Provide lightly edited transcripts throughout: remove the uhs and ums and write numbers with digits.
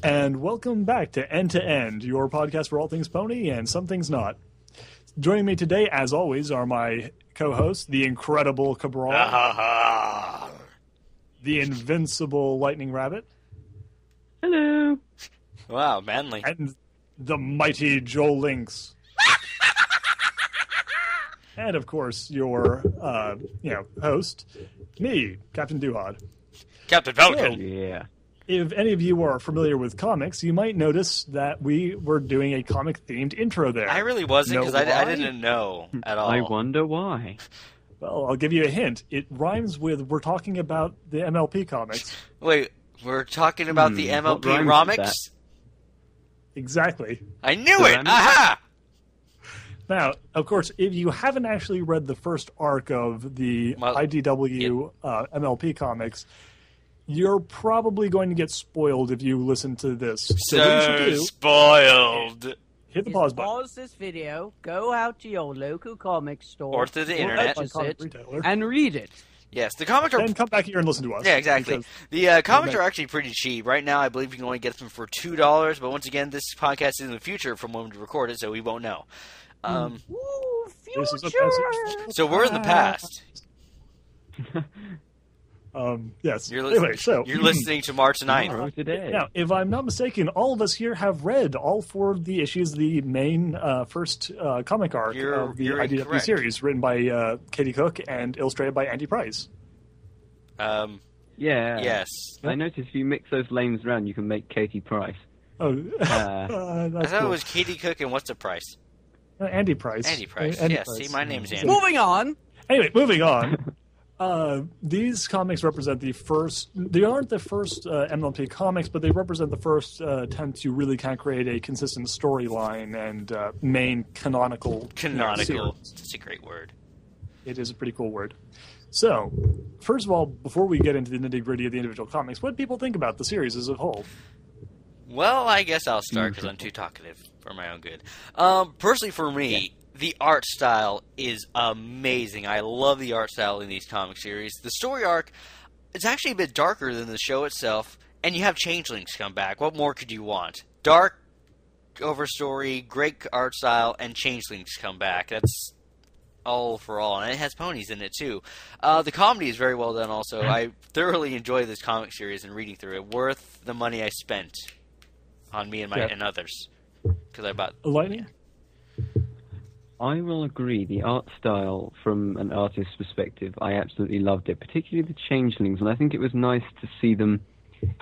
And welcome back to End, your podcast for all things pony and some things not. Joining me today, as always, are my co-hosts, the incredible Cabral, the invincible Lightingrabbit, hello, wow, manly, and the mighty Joel Lynx. And, of course, your, host, me, Captain Duhad. Captain Falcon. So, yeah. if any of you are familiar with comics, you might notice that we were doing a comic-themed intro there. I really wasn't, because I didn't know at all. I wonder why. Well, I'll give you a hint. It rhymes with we're talking about the MLP comics. Wait, we're talking about the MLP what rhymes with Romics? that? Exactly. I knew it! Aha! Now, of course, if you haven't actually read the first arc of the IDW MLP comics, you're probably going to get spoiled if you listen to this. So what you should do, spoiled. hit the pause button. Pause this video, go out to your local comic store, Or to the internet. purchase Comic it, retailer. and read it. Yes, the comics are... Then come back here and listen to us. Yeah, exactly. because- The comics are actually pretty cheap. Right now, I believe you can only get them for $2, but once again, this podcast is in the future from when we record it, so we won't know. Ooh, This is a future! So we're in the past. Yes. You're Anyway, so you're listening to March 9th. Tomorrow today. now, if I'm not mistaken, all of us here have read all 4 of the issues, the main first comic arc of the You're IDW incorrect. series, written by Katie Cooke and illustrated by Andy Price. Yeah. Yes. I noticed if you mix those lanes around, you can make Katie Price. Oh, Uh, I that's thought cool. it was Katie Cook, and what's the price? Andy Price. Andy Price. Andy Yes, Price. see, my name's Andy. Moving on. Anyway, moving on. These comics represent the first. They aren't the first MLP comics, but they represent the first attempt to really kind of create a consistent storyline and main canonical. Canonical. series. That's a great word. It is a pretty cool word. So, first of all, before we get into the nitty-gritty of the individual comics, what do people think about the series as a whole? Well, I guess I'll start because I'm too talkative for my own good. Personally, for me, the art style is amazing. I love the art style in these comic series. The story arc is actually a bit darker than the show itself, and you have changelings come back. What more could you want? Dark overstory, great art style, and changelings come back. That's all for all, and it has ponies in it too. The comedy is very well done also. I thoroughly enjoy this comic series and reading through it. Worth the money I spent on me and my and others, because I bought Lightning? I will agree. The art style, from an artist's perspective, I absolutely loved it, particularly the changelings, and I think it was nice to see them,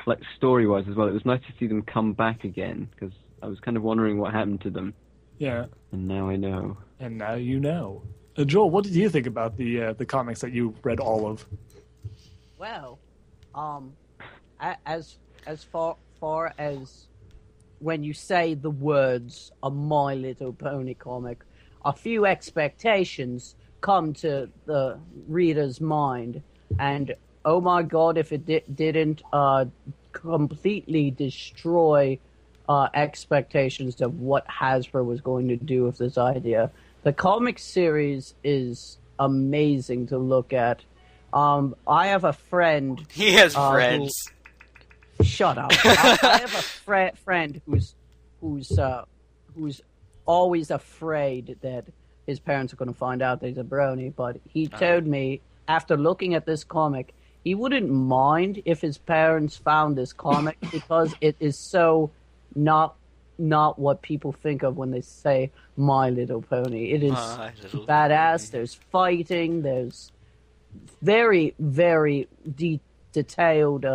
like story-wise as well, it was nice to see them come back again, because I was kind of wondering what happened to them. Yeah. And now I know. And now you know. Joel, what did you think about the comics that you read all of? Well, as far as when you say the words "a My Little Pony" comic, a few expectations come to the reader's mind, and oh my God, if it didn't completely destroy expectations of what Hasbro was going to do with this idea. The comic series is amazing to look at. I have a friend. He has friends. Shut up. I have a friend who's always afraid that his parents are going to find out that he's a brony. But he told me, after looking at this comic, he wouldn't mind if his parents found this comic because it is so not what people think of when they say My Little Pony. It is badass. Pony. There's fighting. There's very, very detailed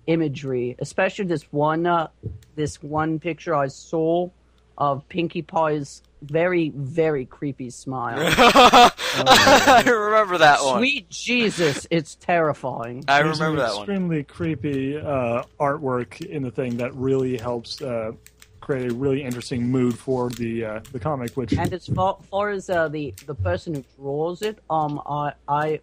imagery, especially this one picture I saw of Pinkie Pie's very, very creepy smile. I remember that one. Sweet Jesus, it's terrifying. I remember that one. Extremely creepy artwork in the thing that really helps create a really interesting mood for the comic. Which, and as far as the person who draws it, I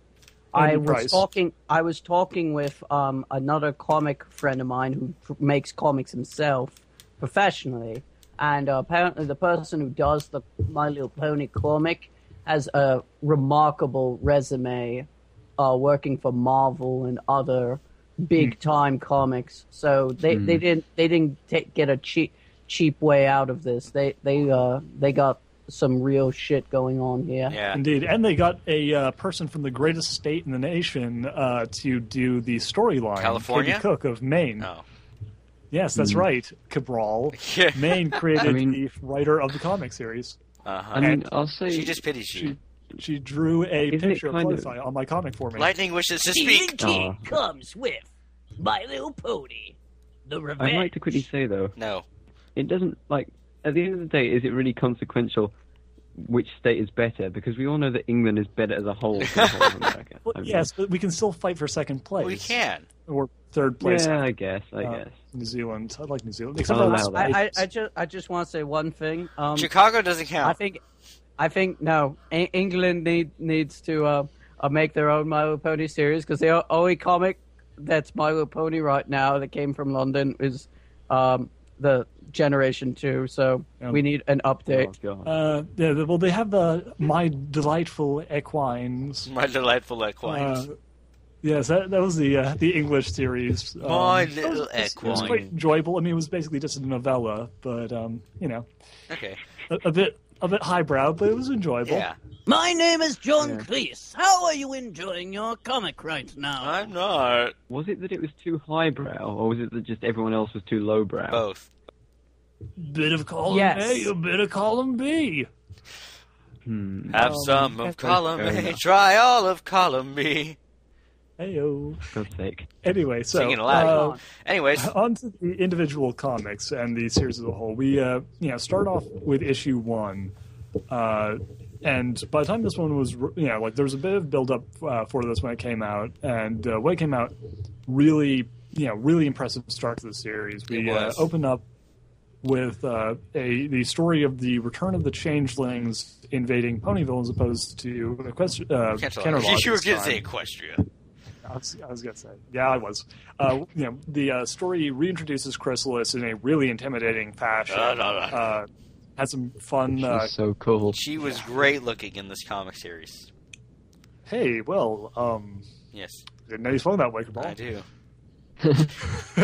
was talking with another comic friend of mine who makes comics himself professionally, and apparently the person who does the My Little Pony comic has a remarkable resume, working for Marvel and other big time comics. So they didn't get a cheap way out of this. They got some real shit going on here. Yeah, indeed, and they got a person from the greatest state in the nation to do the storyline. California, Katie Cooke of Maine. Oh. Yes, that's right. Cabral. Yeah. Maine created the writer of the comic series. I mean, I'll say she just pities you. She drew a picture of Butterfly on my comic for me. Lightning wishes to speak. King comes with My Little Pony. The Revenge. I'd like to quickly say though. No. It doesn't at the end of the day, is it really consequential which state is better? Because we all know that England is better as a whole than the whole of America. Well, yes, but we can still fight for second place. We can. Or third place. Yeah, I guess. New Zealand. I like New Zealand. I just want to say one thing. Chicago doesn't count. I think no. England needs to make their own My Little Pony series, because the only comic that's My Little Pony right now that came from London is the Generation 2. So we need an update. Well, they have My Delightful Equines. My Delightful Equines. Yes, that was the English series. My Little Equine. It was quite enjoyable. I mean, it was basically just a novella, but Okay. a bit highbrow, but it was enjoyable. Yeah. My name is John Cleese. How are you enjoying your comic right now? I'm not. Was it that it was too highbrow, or was it that just everyone else was too lowbrow? Both. Bit of column A, a bit of column B. Have some of column A, try all of column B. Heyo. God's sake. Anyway, so singing aloud. Anyways, on to the individual comics and the series as a whole. We start off with issue 1, and by the time this one was, there was a bit of build up for this when it came out, and when it came out, really impressive start to the series. We opened up with the story of the return of the changelings invading Ponyville as opposed to Canterlot. You were going to say Equestria. I was going to say. Yeah, I was. The story reintroduces Chrysalis in a really intimidating fashion. Had some fun... She's so cool. She was great looking in this comic series. Hey, well, yes. Didn't know you swung that way, Cabal. I do.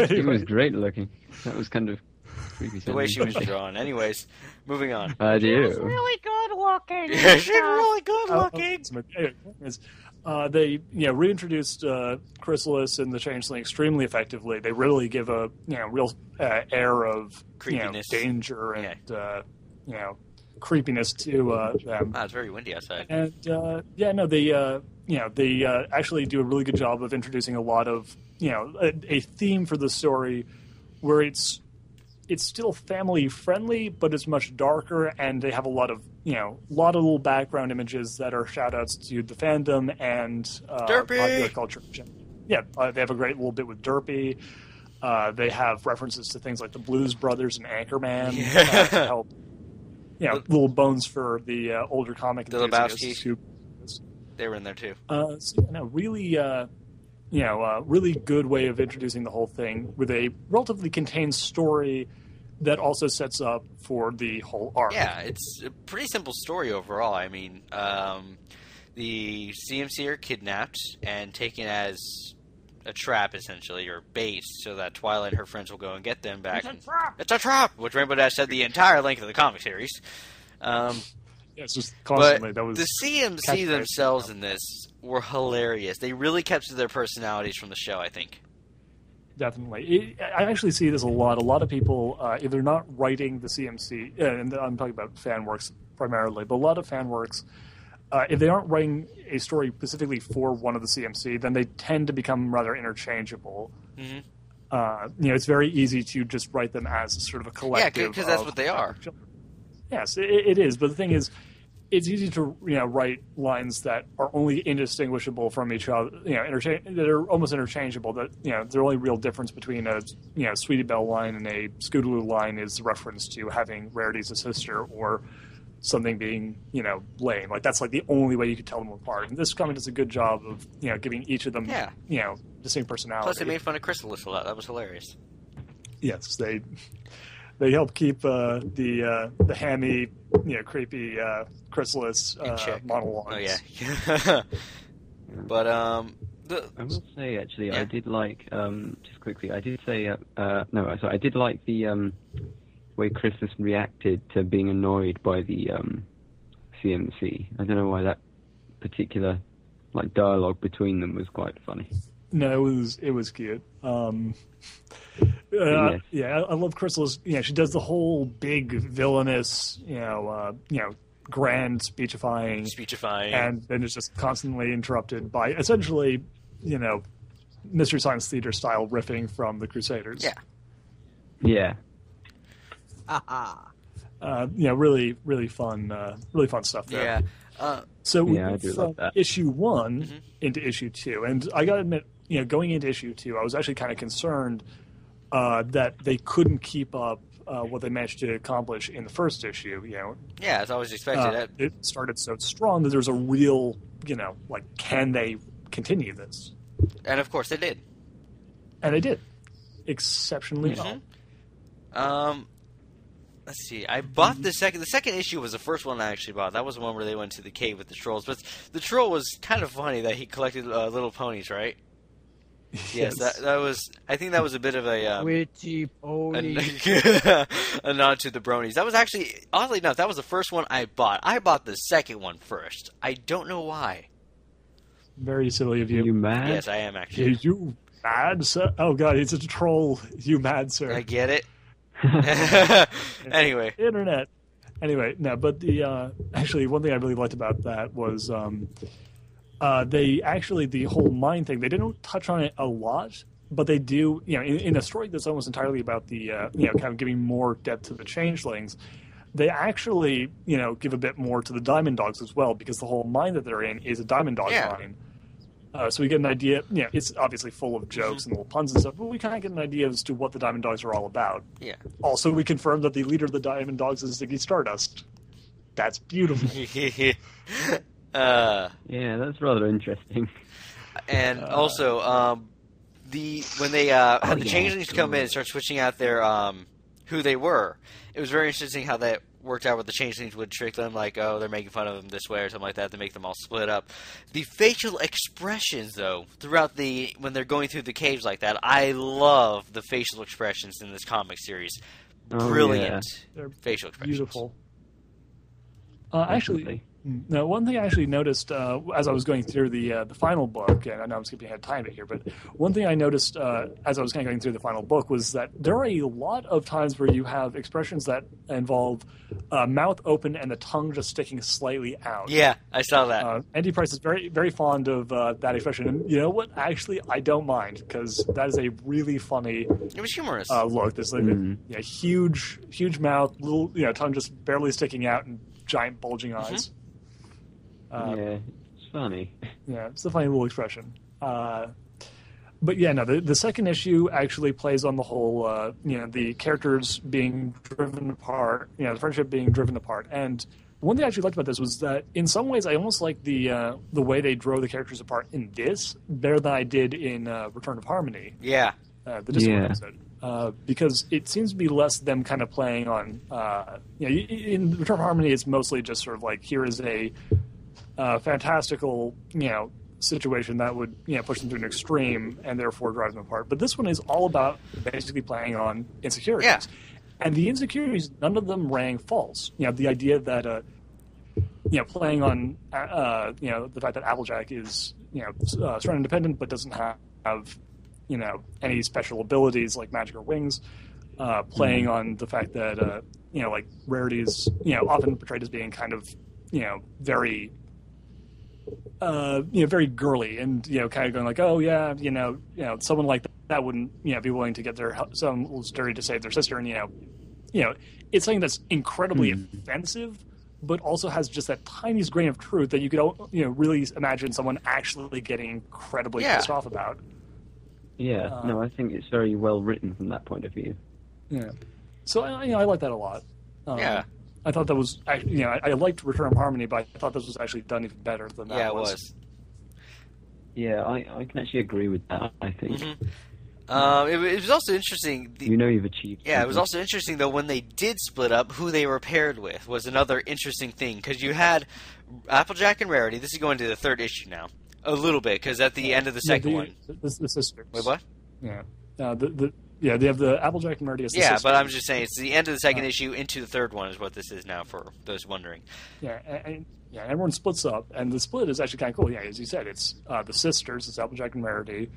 She was great looking. That was kind of creepy. The way she was drawn. Anyways, moving on. I do. She's really good looking. Yeah, she's really good looking. They reintroduced Chrysalis and the Changeling extremely effectively. They really give a real air of creepiness, danger, and creepiness to them. Wow, it's very windy outside. And they actually do a really good job of introducing a lot of a theme for the story where it's still family friendly, but it's much darker, and they have a lot of little background images that are shout outs to the fandom and popular culture. Yeah, they have a great little bit with Derpy. They have references to things like the Blues Brothers and Anchorman to help. Little bones for the older comic enthusiasts. They were in there too. Really good way of introducing the whole thing with a relatively contained story that also sets up for the whole arc. Yeah, it's a pretty simple story overall. I mean, the CMC are kidnapped and taken as a trap, essentially, or bait, so that Twilight and her friends will go and get them back. It's a trap! It's a trap! Which Rainbow Dash said the entire length of the comic series. It's just constantly. But the CMC themselves in this were hilarious. They really kept to their personalities from the show, I think. Definitely. I actually see this a lot. A lot of people, if they're not writing the CMC, and I'm talking about fan works primarily, but a lot of fan works, if they aren't writing a story specifically for one of the CMC, then they tend to become rather interchangeable. Mm-hmm. It's very easy to just write them as sort of a collective. Yeah, because that's what they are. Yes, it is. But the thing is, it's easy to write lines that are only indistinguishable from each other. That are almost interchangeable. That the only real difference between a Sweetie Belle line and a Scootaloo line is the reference to having Rarity's a sister or something being lame. Like that's like the only way you could tell them apart. And this comic does a good job of giving each of them distinct personality. Plus, they made fun of Chrysalis a lot. That was hilarious. Yes, they help keep the hammy, creepy Chrysalis monologues. Oh yeah. But I will say, actually, Yeah. I did like, just quickly, I did say, I did like the way Christmas reacted to being annoyed by the CMC. I don't know why that particular dialogue between them was quite funny. No, it was cute. Yes. Yeah, I love Crystal's. She does the whole big villainous, grand speechifying, and then it's just constantly interrupted by essentially, Mystery Science Theater style riffing from the Crusaders. Yeah. Yeah. Really, really fun stuff there. Yeah. So Yeah, I do from love that. issue 1 into issue 2, and I gotta admit, going into issue 2, I was actually kind of concerned that they couldn't keep up what they managed to accomplish in the first issue. Yeah, it's always expected. It started so strong that there's a real, can they continue this? And of course they did. And they did, exceptionally well. Let's see. I bought the second. The second issue was the first one I actually bought. That was the one where they went to the cave with the trolls. But the troll was kind of funny that he collected little ponies, right? Yes, that was. I think that was a bit of a witty pony. a nod to the bronies. That was actually, oddly enough, that was the first one I bought. I bought the second one first. I don't know why. Very silly of you. You mad? Yes, I am actually. You mad, sir? Oh god, he's a troll. You mad, sir? I get it. Anyway. Internet. Anyway, no, but the actually one thing I really liked about that was they actually, the whole mind thing, they didn't touch on it a lot, but they do, in a story that's almost entirely about the kind of giving more depth to the changelings, they actually give a bit more to the diamond dogs as well, because the whole mine that they're in is a diamond dog mine. So we get an idea, it's obviously full of jokes and little puns and stuff, but we kind of get an idea as to what the Diamond Dogs are all about. Yeah. Also, we confirm that the leader of the Diamond Dogs is Ziggy Stardust. That's beautiful. Yeah, that's rather interesting. And also, when they had the changelings come in and start switching out their who they were, it was very interesting how that worked out, where the changelings would trick them, like, oh, they're making fun of them this way or something like that, to make them all split up. The facial expressions, though, throughout when they're going through the caves like that, I love the facial expressions in this comic series. Brilliant facial expressions. Beautiful. Actually, now one thing I actually noticed as I was going through the final book, and I know I'm skipping ahead of time here, but one thing I noticed as I was kind of going through the final book was that there are a lot of times where you have expressions that involve mouth open and the tongue just sticking slightly out. Yeah, I saw that. Andy Price is very, very fond of that expression, and you know what? Actually, I don't mind, because that is a really funny. It was humorous. Look, this huge mouth, little tongue just barely sticking out, and giant bulging eyes. Yeah, it's funny. Yeah, it's a funny little expression. But yeah, no, the second issue actually plays on the whole, the characters being driven apart, the friendship being driven apart. And one thing I actually liked about this was that in some ways I almost like the way they drove the characters apart in this better than I did in Return of Harmony. Yeah. The Discord episode. Because it seems to be less them kind of playing on, in Return of Harmony it's mostly just sort of like, here is a fantastical, situation that would, push them to an extreme and therefore drive them apart. But this one is all about basically playing on insecurities. Yeah. And the insecurities, none of them rang false. The idea that, playing on, the fact that Applejack is, strong independent but doesn't have, any special abilities like magic or wings. Playing on the fact that, like Rarity is, often portrayed as being kind of, very very girly, and kind of going like, oh yeah, someone like that wouldn't be willing to get some little sturdy to save their sister, and it's something that's incredibly offensive, but also has just that tiniest grain of truth that you could really imagine someone actually getting incredibly pissed off about. Yeah, no, I think it's very well written from that point of view. Yeah, so I like that a lot. Yeah. I thought that was, I liked Return of Harmony, but I thought this was actually done even better than that. Yeah, it was. Yeah, I can actually agree with that, I think. It was also interesting. You've achieved. Yeah, it was also interesting, though, when they did split up, who they were paired with was another interesting thing. Because you had Applejack and Rarity. This is going to the third issue now. A little bit, because at the end of the second one... The sisters. Wait, what? Yeah. They have the Applejack and Rarity as the sisters. But I'm just saying, it's the end of the second issue into the third one is what this is now, for those wondering. Yeah, and everyone splits up, and the split is actually kind of cool. Yeah, as you said, it's the sisters, it's Applejack and Rarity.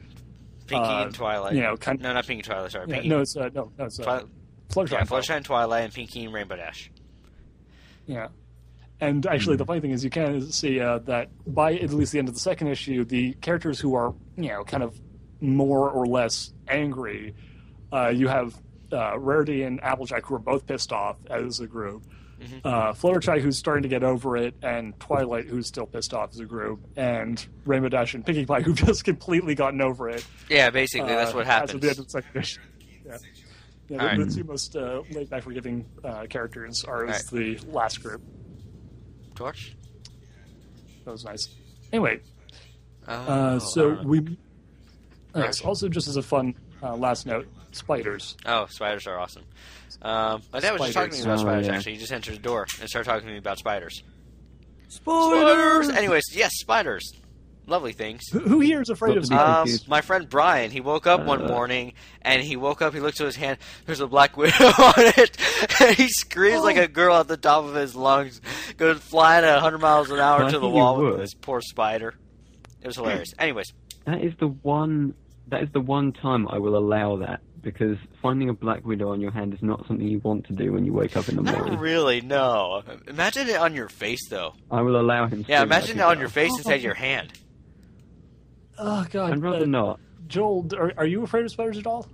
Pinky and Twilight. No, not Pinky and Twilight, sorry. Yeah, Pinky. no, it's Fluttershy. Yeah, Fluttershy and Twilight, and Pinky and Rainbow Dash. Yeah. And actually, the funny thing is, you can see that by at least the end of the second issue, the characters who are, kind of more or less angry, you have Rarity and Applejack, who are both pissed off as a group. Fluttershy, who's starting to get over it, and Twilight, who's still pissed off as a group, and Rainbow Dash and Pinkie Pie, who've just completely gotten over it. Yeah, basically, that's what happens. As of the end of the second issue. Yeah, the two most laid-back forgiving characters are the last group. Torch? That was nice. Anyway, also just as a fun last note, spiders. Oh, spiders are awesome. My dad was just talking to me about spiders, actually. He just entered the door and started talking to me about spiders. Spiders! Anyways, yes, spiders. Lovely things. Who here is afraid of spiders? My friend Brian, he woke up one morning, and he looks at his hand, there's a black widow on it, and he screams like a girl at the top of his lungs, goes flying at 100 miles an hour to the wall with this poor spider. It was hilarious. Anyways. That is the one time I will allow that, because finding a black widow on your hand is not something you want to do when you wake up in the morning. Not really, no. Imagine it on your face, though. I will allow him to. Yeah, imagine it on your face instead of your hand. Oh, God. I'd rather not. Joel, are you afraid of spiders at all?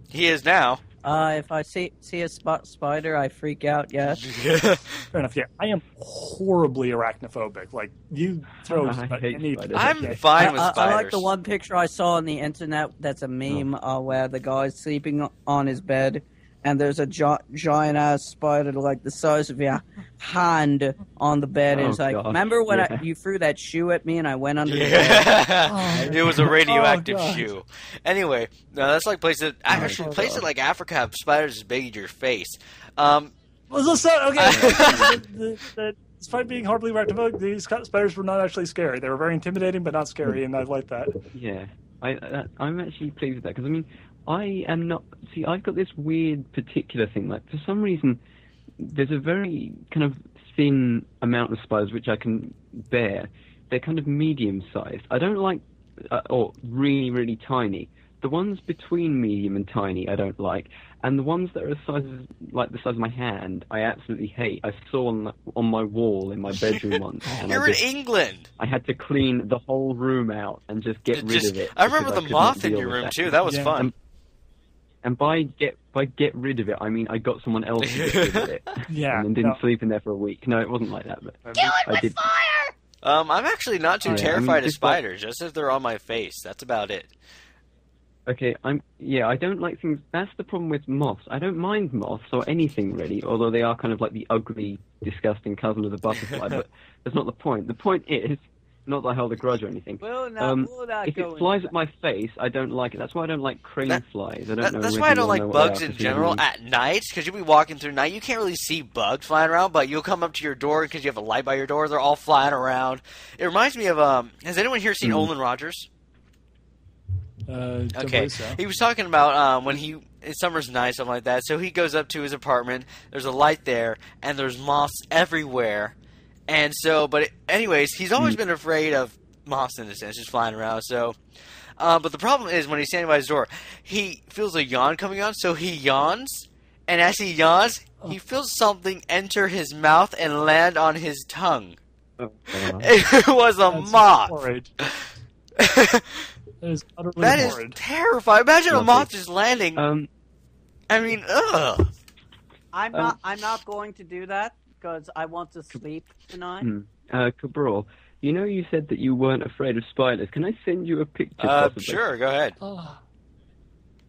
He is now. If I see a spider, I freak out, yes. Fair enough, yeah. I am horribly arachnophobic. Like, you throw I'm fine with spiders. I like the one picture I saw on the internet that's a meme where the guy's sleeping on his bed, and there's a giant-ass spider like the size of your hand on the bed. And it's like, remember when you threw that shoe at me and I went under the bed? It was a radioactive shoe. Anyway, no, that's like places like Africa have spiders as big as your face. Despite being horribly arachnophobic, these spiders were not actually scary. They were very intimidating, but not scary, and I like that. Yeah, I'm actually pleased with that, because, I mean, I am not... See, I've got this weird particular thing. Like, for some reason, there's a very kind of thin amount of spiders which I can bear. They're kind of medium-sized. I don't like... or really, really tiny. The ones between medium and tiny I don't like. And the ones that are the size of my hand, I absolutely hate. I saw on my wall in my bedroom once. You're in England! I had to clean the whole room out and just get rid of it. I remember the moth in your room, too. That was fun. And by get rid of it, I mean I got someone else to get rid of it. And then didn't sleep in there for a week. No, it wasn't like that. But kill it with fire! I'm actually not too terrified of spiders, just if they're on my face. That's about it. Okay, I don't like things. That's the problem with moths. I don't mind moths or anything really, although they are kind of like the ugly, disgusting cousin of the butterfly. But that's not the point. The point is, not that I hold a grudge or anything. If it flies at my face, I don't like it. That's why I don't like crane flies. That's why I don't like bugs in general at night, because you'll be walking through night. You can't really see bugs flying around, but you'll come up to your door because you have a light by your door. They're all flying around. It reminds me of has anyone here seen Olin Rogers? Okay. So. He was talking about when summer's night, something like that. So he goes up to his apartment. There's a light there, and there's moths everywhere. And so, anyways, he's always been afraid of moths in a sense, just flying around. So, but the problem is when he's standing by his door, he feels a yawn coming on. So he yawns, and as he yawns, he feels something enter his mouth and land on his tongue. It was a moth. That is terrifying. Imagine a moth just landing. I mean, ugh. I'm not going to do that because I want to sleep tonight. Cabral, you said that you weren't afraid of spiders. Can I send you a picture? Possibly? Sure, go ahead.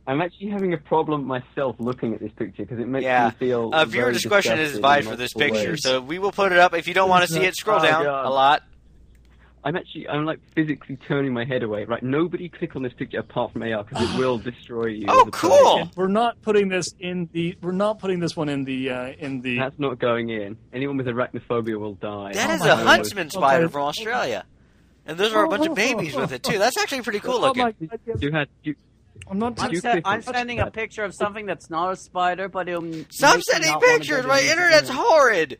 I'm actually having a problem myself looking at this picture because it makes me feel. Viewer discretion is advised for this picture, so we will put it up. If you don't want to see it, scroll down a lot. I'm like physically turning my head away. Right, nobody click on this picture apart from AR because it will destroy you. Oh, cool! We're not putting this in the. We're not putting this one in the. That's not going in. Anyone with arachnophobia will die. That is a huntsman spider from Australia. And those are a bunch of babies with it, too. That's actually pretty cool looking. I'm sending a picture of something that's not a spider, but it'll... Stop sending pictures! My internet's horrid!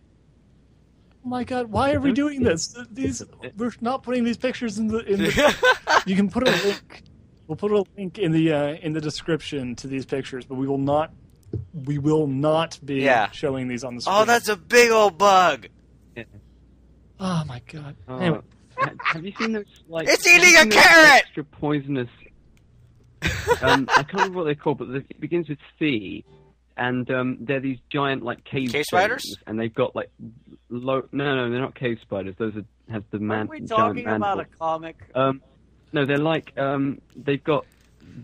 Oh my god, why are we doing this? We're not putting these pictures in the You can put a link. We'll put a link in the description to these pictures, but we will not be showing these on the screen. Oh, that's a big old bug! Oh my god. Anyway. Have you seen those, like... It's eating a carrot! Extra poisonous... I can't remember what they're called, but it begins with C, and they're these giant, like, cave spiders? And they've got, like, No, they're not cave spiders. Those have the Are we talking about a comic? No, they're like, they've got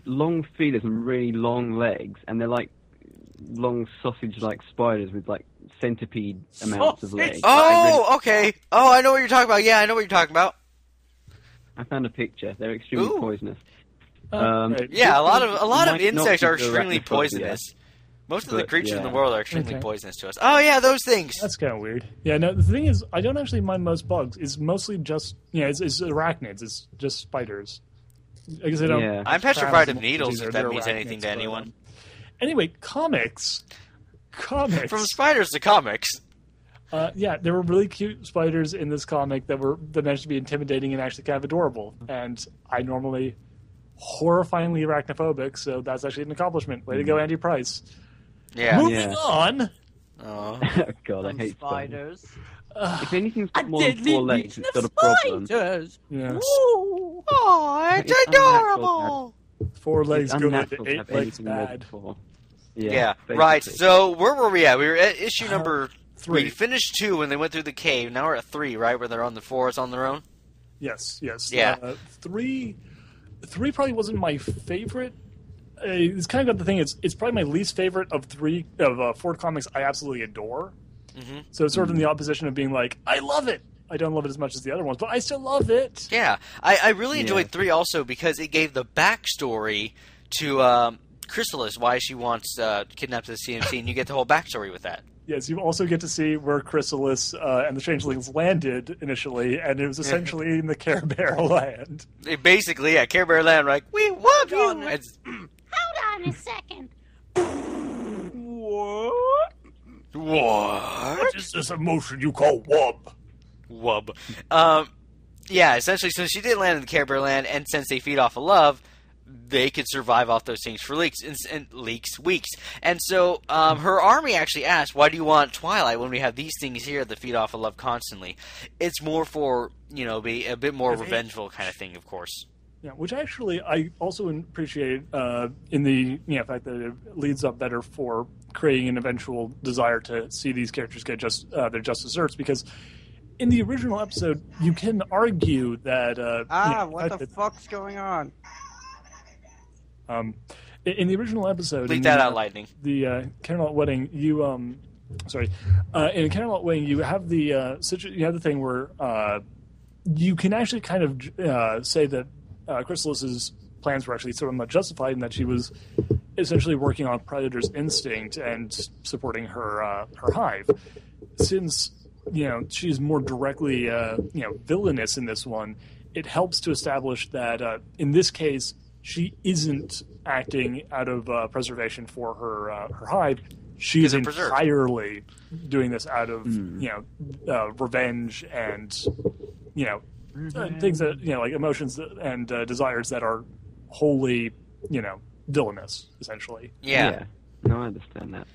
long feelers and really long legs, and they're like long sausage-like spiders with, like, centipede amounts of legs. Oh, okay. Oh, I know what you're talking about. Yeah, I know what you're talking about. I found a picture. They're extremely poisonous. Yeah, a lot of insects are extremely poisonous. Most of the creatures in the world are extremely poisonous to us. Oh yeah, those things. That's kind of weird. Yeah, no. The thing is, I don't actually mind most bugs. It's mostly just it's arachnids. It's just spiders. I guess I don't. Yeah. I'm petrified of needles. If that means anything to anyone. Anyway, comics. From spiders to comics. Yeah, there were really cute spiders in this comic that managed to be intimidating and actually kind of adorable. And I normally horrifyingly arachnophobic, so that's actually an accomplishment. Way to go, Andy Price. Yeah. Moving on. Oh God, I hate spiders. If anything's got more than 4 legs, it's got a problem. Yes. Oh, it's adorable. 4 legs good, 8 legs bad. Yeah, right. So where were we at? We were at issue number 3. We finished 2 when they went through the cave. Now we're at 3, right, where they're on the forest on their own? Yes. Yeah. 3 probably wasn't my favorite. It's kind of got the thing. It's probably my least favorite of 4 comics I absolutely adore. Mm-hmm. So it's sort of in the opposition of being like, I love it. I don't love it as much as the other ones, but I still love it. Yeah, I really enjoyed 3 also because it gave the backstory to Chrysalis, why she wants kidnapped to the CMC, and you get the whole backstory with that. Yes, you also get to see where Chrysalis and the Changelings landed initially, and it was essentially in the Care Bear land. Basically, Care Bear land, like, we love you! Hold on a second. What? What is this emotion you call wub? Wub. Yeah, essentially, so she did land in the Care Bear land, and since they feed off of love, they could survive off those things for weeks. And so her army actually asked, why do you want Twilight when we have these things here that feed off of love constantly? It's more for, be a bit more revengeful kind of thing, of course. Yeah, which actually I also appreciate in the fact that it leads up better for creating an eventual desire to see these characters get their just desserts, because in the original episode, you can argue that... what the fuck's going on? In the original episode... Bleep that out, Lightning. The Camelot Wedding, you... in a Camelot Wedding, you have the thing where you can actually kind of say that Chrysalis's plans were actually sort of not justified, and that she was essentially working on Predator's instinct and supporting her hive. Since she's more directly villainous in this one, it helps to establish that in this case she isn't acting out of preservation for her hive. She's entirely doing this out of revenge and things that like emotions and desires that are wholly villainous, essentially. Yeah. No, I understand that.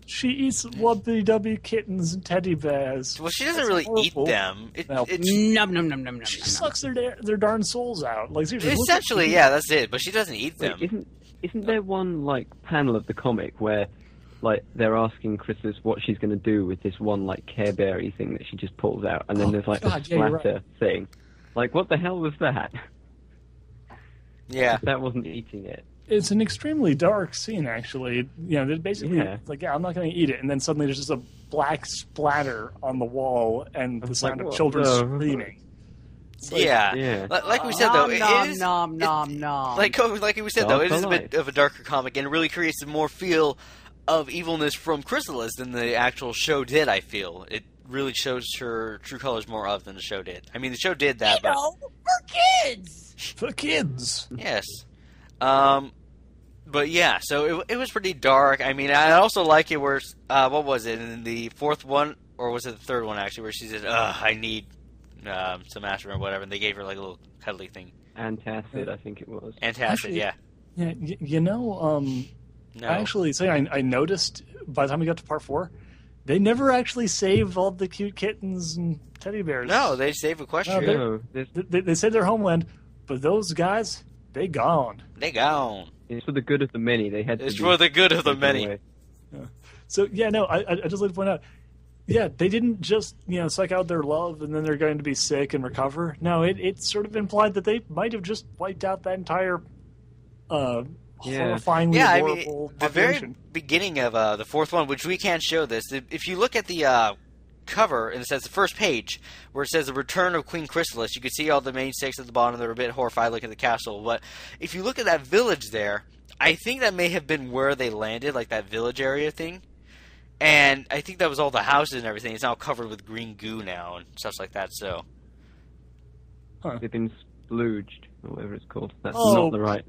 She eats wubbly-dubby kittens and teddy bears. Well, she doesn't really eat them. Nom. She sucks their darn souls out. Like, seriously, essentially, yeah, that's it. But she doesn't eat them. Isn't there one panel of the comic where they're asking Chrysalis what she's going to do with this one Care Bear-y thing that she just pulls out, and then there's a splatter thing. What the hell was that? Yeah, that wasn't eating it. It's an extremely dark scene, actually. Basically, it's like, I'm not going to eat it, and then suddenly there's just a black splatter on the wall and the sound of children screaming. Like we said, though, it is... Nom. Like we said, though, it is a bit of a darker comic, and it really creates a more feel of evilness from Chrysalis than the actual show did, I feel. really shows her true colors more of than the show did. I mean, the show did that, You know, for kids. For kids. Yes. But yeah, so it was pretty dark. I mean, I also like it where, what was it, in the fourth one, or was it the third one actually, where she said, I need some aspirin or whatever, and they gave her like a little cuddly thing. Antacid, I think it was. Antacid, Actually, yeah. Yeah, you know, No. actually, I noticed by the time we got to part 4, they never actually save all the cute kittens and teddy bears. No, they saved Equestria. No, they saved their homeland, but those guys, they gone. They gone. It's for the good of the many. They had to It's be for the good of the taken many. away. So yeah, no, I just like to point out, yeah, they didn't just suck out their love and then they're going to be sick and recover. No, it sort of implied that they might have just wiped out that entire horrifyingly Yeah, I horrible mean, the population. very beginning of the fourth one, which we can't show this, if you look at the cover, and it says the first page, where it says the return of Queen Chrysalis, you can see all the main six at the bottom. They're a bit horrified looking at the castle. But if you look at that village there, I think that may have been where they landed, like that village area thing. And I think that was all the houses and everything. It's now covered with green goo now and stuff like that, so. They've been splooged, or whatever it's called. That's Oh, not the right.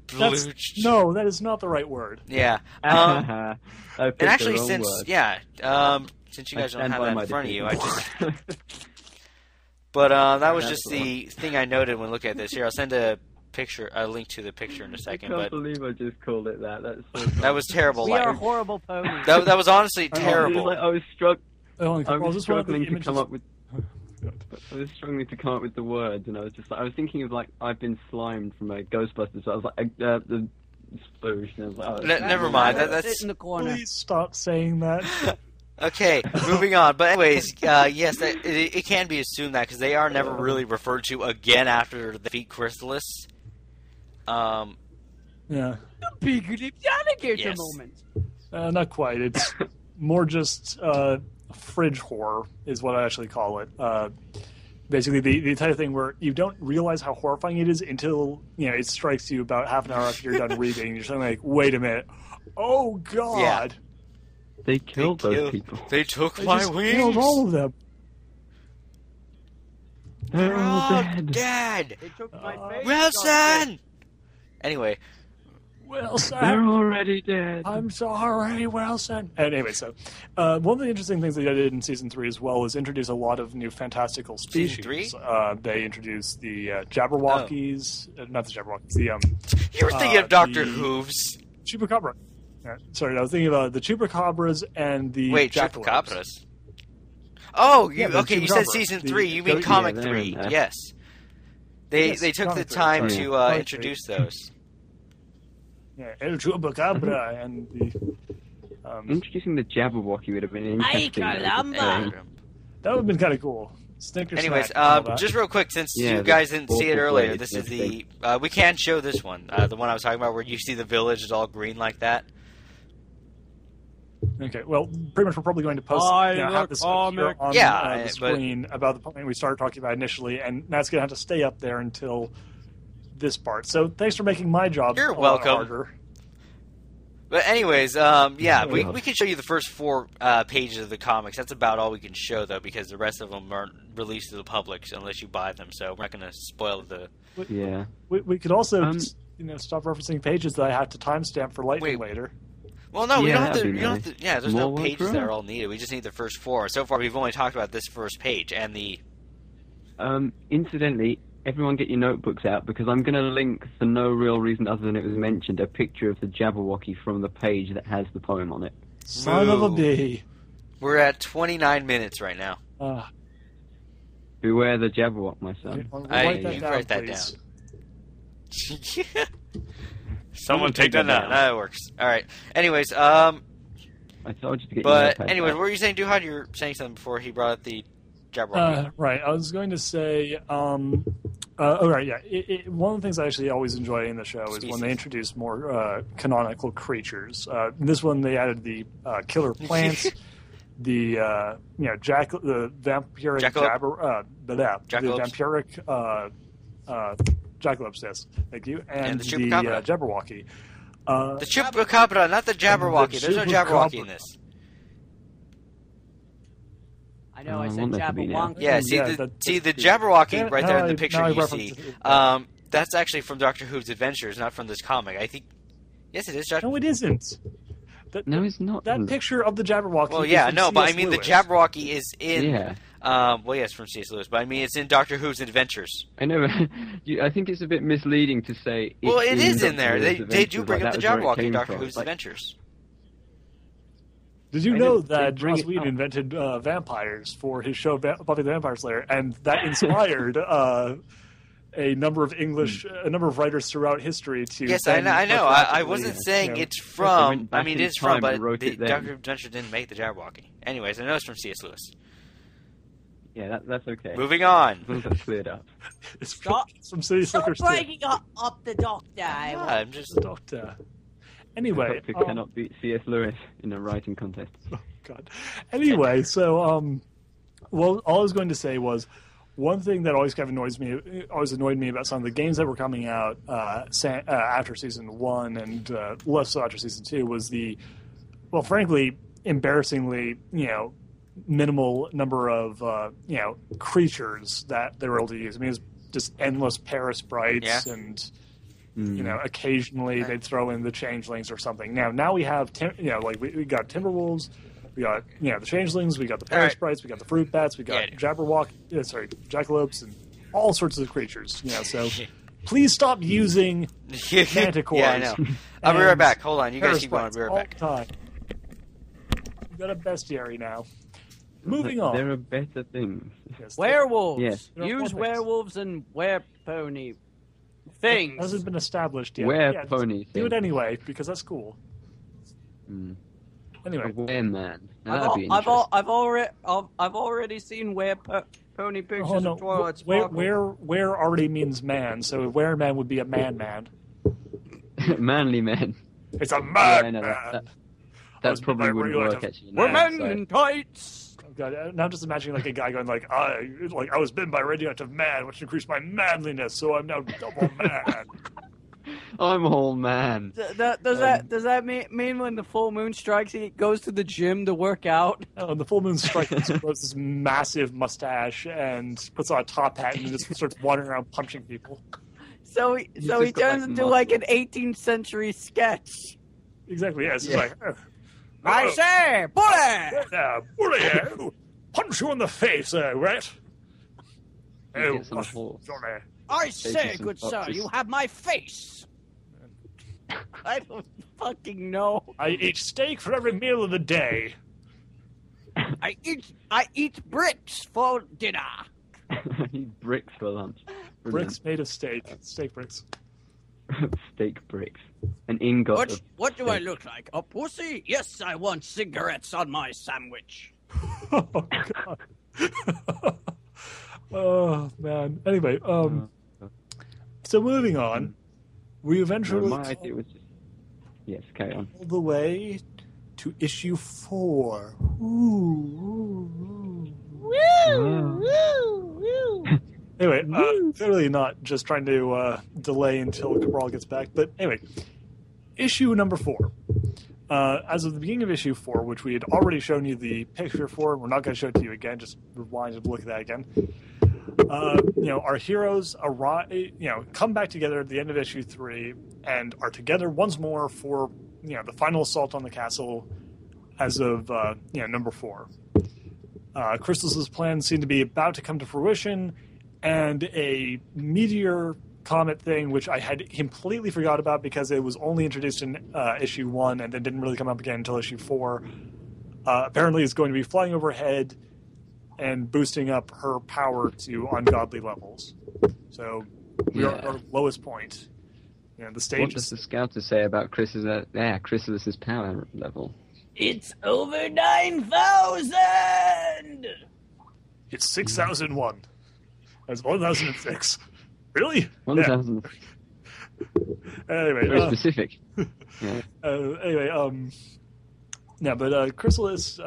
No, that is not the right word. Yeah. I picked And actually, the wrong word. since you guys don't stand have by that my in front of you, I decision. just. But that was That's just the the thing I noted when looking at this. Here, I'll send a link to the picture in a I second. can't But believe I just called it that. That's so that was terrible. We Like, are horrible ponies. that was honestly I know. terrible. I was struck. Oh, I well, was just one of the struggling to images- come up with. I was struggling to come up with the words, and I was thinking of like I've been slimed from a Ghostbusters. So I was like the sploosh, and I was like, oh, Never mind. Sit That's in the corner. Please stop saying that. okay. Moving on. But anyways, yes, it can be assumed that because they are never really referred to again after the defeat Chrysalis. Yeah, Big alligator Yes. moment. not quite. It's more just fridge horror is what I actually call it. Basically, the type of thing where you don't realize how horrifying it is until it strikes you about half an hour after you're done reading. You're suddenly like, "Wait a minute! Oh God! they killed those people. They took They my just wings. killed all of them." They're all dead. dead. They took my face. Wilson. Anyway, Wilson, They're already dead. I'm sorry, Wilson. Anyway, so one of the interesting things they did in season 3 as well is introduce a lot of new fantastical species. Season 3? They introduced the Jabberwockies, not the Jabberwockies, the you were thinking of Dr. the- Hooves. Chupacabra. Sorry, I was thinking about the Chupacabras and the Wait, Jackalopes. Chupacabras. Oh, Yeah, the okay. You said Chupacabra. season The- 3. You mean yeah, comic they're 3? in there. Yes. They Yes, they took the comic 3, time sorry. to Comic introduce 3. those. Yeah, El Chupacabra and the. Introducing the Jabberwocky would have been interesting. Ay, caramba. That would have been kind of cool. Snicker Anyways, snack and all that. just real quick, since Yeah, you guys the didn't see it awful earlier, blades this and is the we can show this one, the one I was talking about, where you see the village is all green like that. Okay, well, pretty much we're probably going to post have this appear on Yeah, the screen about the point we started talking about initially, and that's going to have to stay up there until this part. So thanks for making my job You're a lot welcome. harder. But anyways, we can show you the first 4 pages of the comics. That's about all we can show, though, because the rest of them aren't released to the public unless you buy them. So we're not going to spoil the. Yeah. We could also stop referencing pages that I have to timestamp for Lightning Wait. later. Well, no, we Yeah, don't have to. that'd be You don't have nice. to. Yeah, there's More no work pages for that us. are all needed. We just need the first 4. So far, we've only talked about this first page and the. Incidentally, everyone get your notebooks out because I'm going to link, for no real reason other than it was mentioned, a picture of the Jabberwocky from the page that has the poem on it. Son of a bee. We're at 29 minutes right now. Beware the Jabberwock, my son. Write that you down, write that please. Someone take that down. That works. All right. Anyways, I told you to get your but notepad anyways, out. what were you saying, Duhad? You were saying something before he brought up the Jabberwocky. Right, I was going to say, one of the things I actually always enjoy in the show is when they introduce more canonical creatures. This one they added the killer plants, the the vampiric jackalopes. Yes, thank you, and the the Chupacabra. Jabberwocky. The Chupacabra, not the Jabberwocky. There's no Jabberwocky in this. I know I I said want that to be now. Jabberwocky. Yeah, the Jabberwocky right there in the picture now I you reference see. it. That's actually from Doctor Who's Adventures, not from this comic. I think. Yes, it is. No, it isn't. No, it's not. That picture of the Jabberwocky. Well, yeah, is from no, but I C.S. mean Lewis. the Jabberwocky is in. Yeah. Well, yes, from C.S. Lewis, but I mean it's in Doctor Who's Adventures. I know. I think it's a bit misleading to say. Well, it is in Doctor there. Who's They Adventures, do bring like up the that was where it Jabberwocky in came Doctor from. Who's Like, Adventures. Did you I know know, that they bring Joss it Whedon up. invented vampires for his show Buffy the Vampire Slayer, and that inspired a number of writers throughout history to. Yes, I know. I wasn't saying you know, it's from. went back I mean, in it's from, time but and wrote it then. Doctor Adventure didn't make the Jabberwocky. Anyways, I know it's from C.S. Lewis. Yeah, that's okay. Moving on. As long as that's cleared up. It's Stop! from City Stop Slickers. breaking up the doctor. Yeah, I'm just. The Doctor. Anyway, Doctor cannot beat C.S. Lewis in a writing contest. Oh, God. Anyway, so well, all I was going to say was one thing that always kind of annoyed me about some of the games that were coming out after season 1 and less so after season 2 was well, frankly, embarrassingly, minimal number of creatures that they were able to use. I mean, it was just endless Paris sprites and. Occasionally they'd throw in the changelings or something. Now we have, we got Timberwolves, we got, the changelings, we got the Paris sprites, we got the fruit bats, we got jackalopes, and all sorts of creatures. So please stop using manticores. Yeah, I know. I'll be right back. Hold on, you guys keep going. I'll be right back. Time. We got a bestiary now. Moving on. There are better things. Yes, Werewolves. Yes. Use werewolves and werepony things. It hasn't been established yet. Werepony Do it thing. anyway because that's cool. Anyway, A wereman. Now that'd be I've interesting. already seen pony pictures oh no, of Twilight where Sparkle. where already means man, so a wereman would be a man. Manly men. It's a Yeah, man. I know man. that probably by wouldn't radioactive work actually. We're men So- in tights. Oh, God, now I'm just imagining like a guy going like I was bitten by a radioactive man, which increased my manliness, so I'm now double man. I'm all man. Does that mean when the full moon strikes, he goes to the gym to work out? The full moon strikes and grows this massive mustache and puts on a top hat and just starts wandering around punching people. So he just got, turns like, into like an 18th century sketch. Exactly. Yes. Yeah. It's like. I say, bully! Bully! Punch you in the face, rat! He gets on a horse. Johnny. I say, some good sir, boxes. you have my face. I don't fucking know. I eat steak for every meal of the day. I eat bricks for dinner. I need bricks for lunch. Bricks made of steak bricks. Steak bricks. An ingot. What do I look like? A pussy? Yes, I want cigarettes on my sandwich. Oh God. Oh man. Anyway, so moving on, we eventually My idea was just... Yes, carry on. all the way to issue 4. Ooh. Anyway, clearly not just trying to delay until Cabral gets back. But anyway, issue number 4. As of the beginning of issue 4, which we had already shown you the picture for, we're not going to show it to you again. Just rewind and look at that again. Our heroes come back together at the end of issue 3 and are together once more for the final assault on the castle. As of number 4, Crystal's plans seem to be about to come to fruition. And a meteor comet thing, which I had completely forgot about because it was only introduced in issue 1 and then didn't really come up again until issue 4, apparently is going to be flying overhead and boosting up her power to ungodly levels. So we are at our lowest point. The stage. What does the scouter say about Chrysalis's power level? It's over 9,000! It's 6,001. That's 1,006. Really? 1,000. Anyway, Very specific. Yeah. But Chrysalis,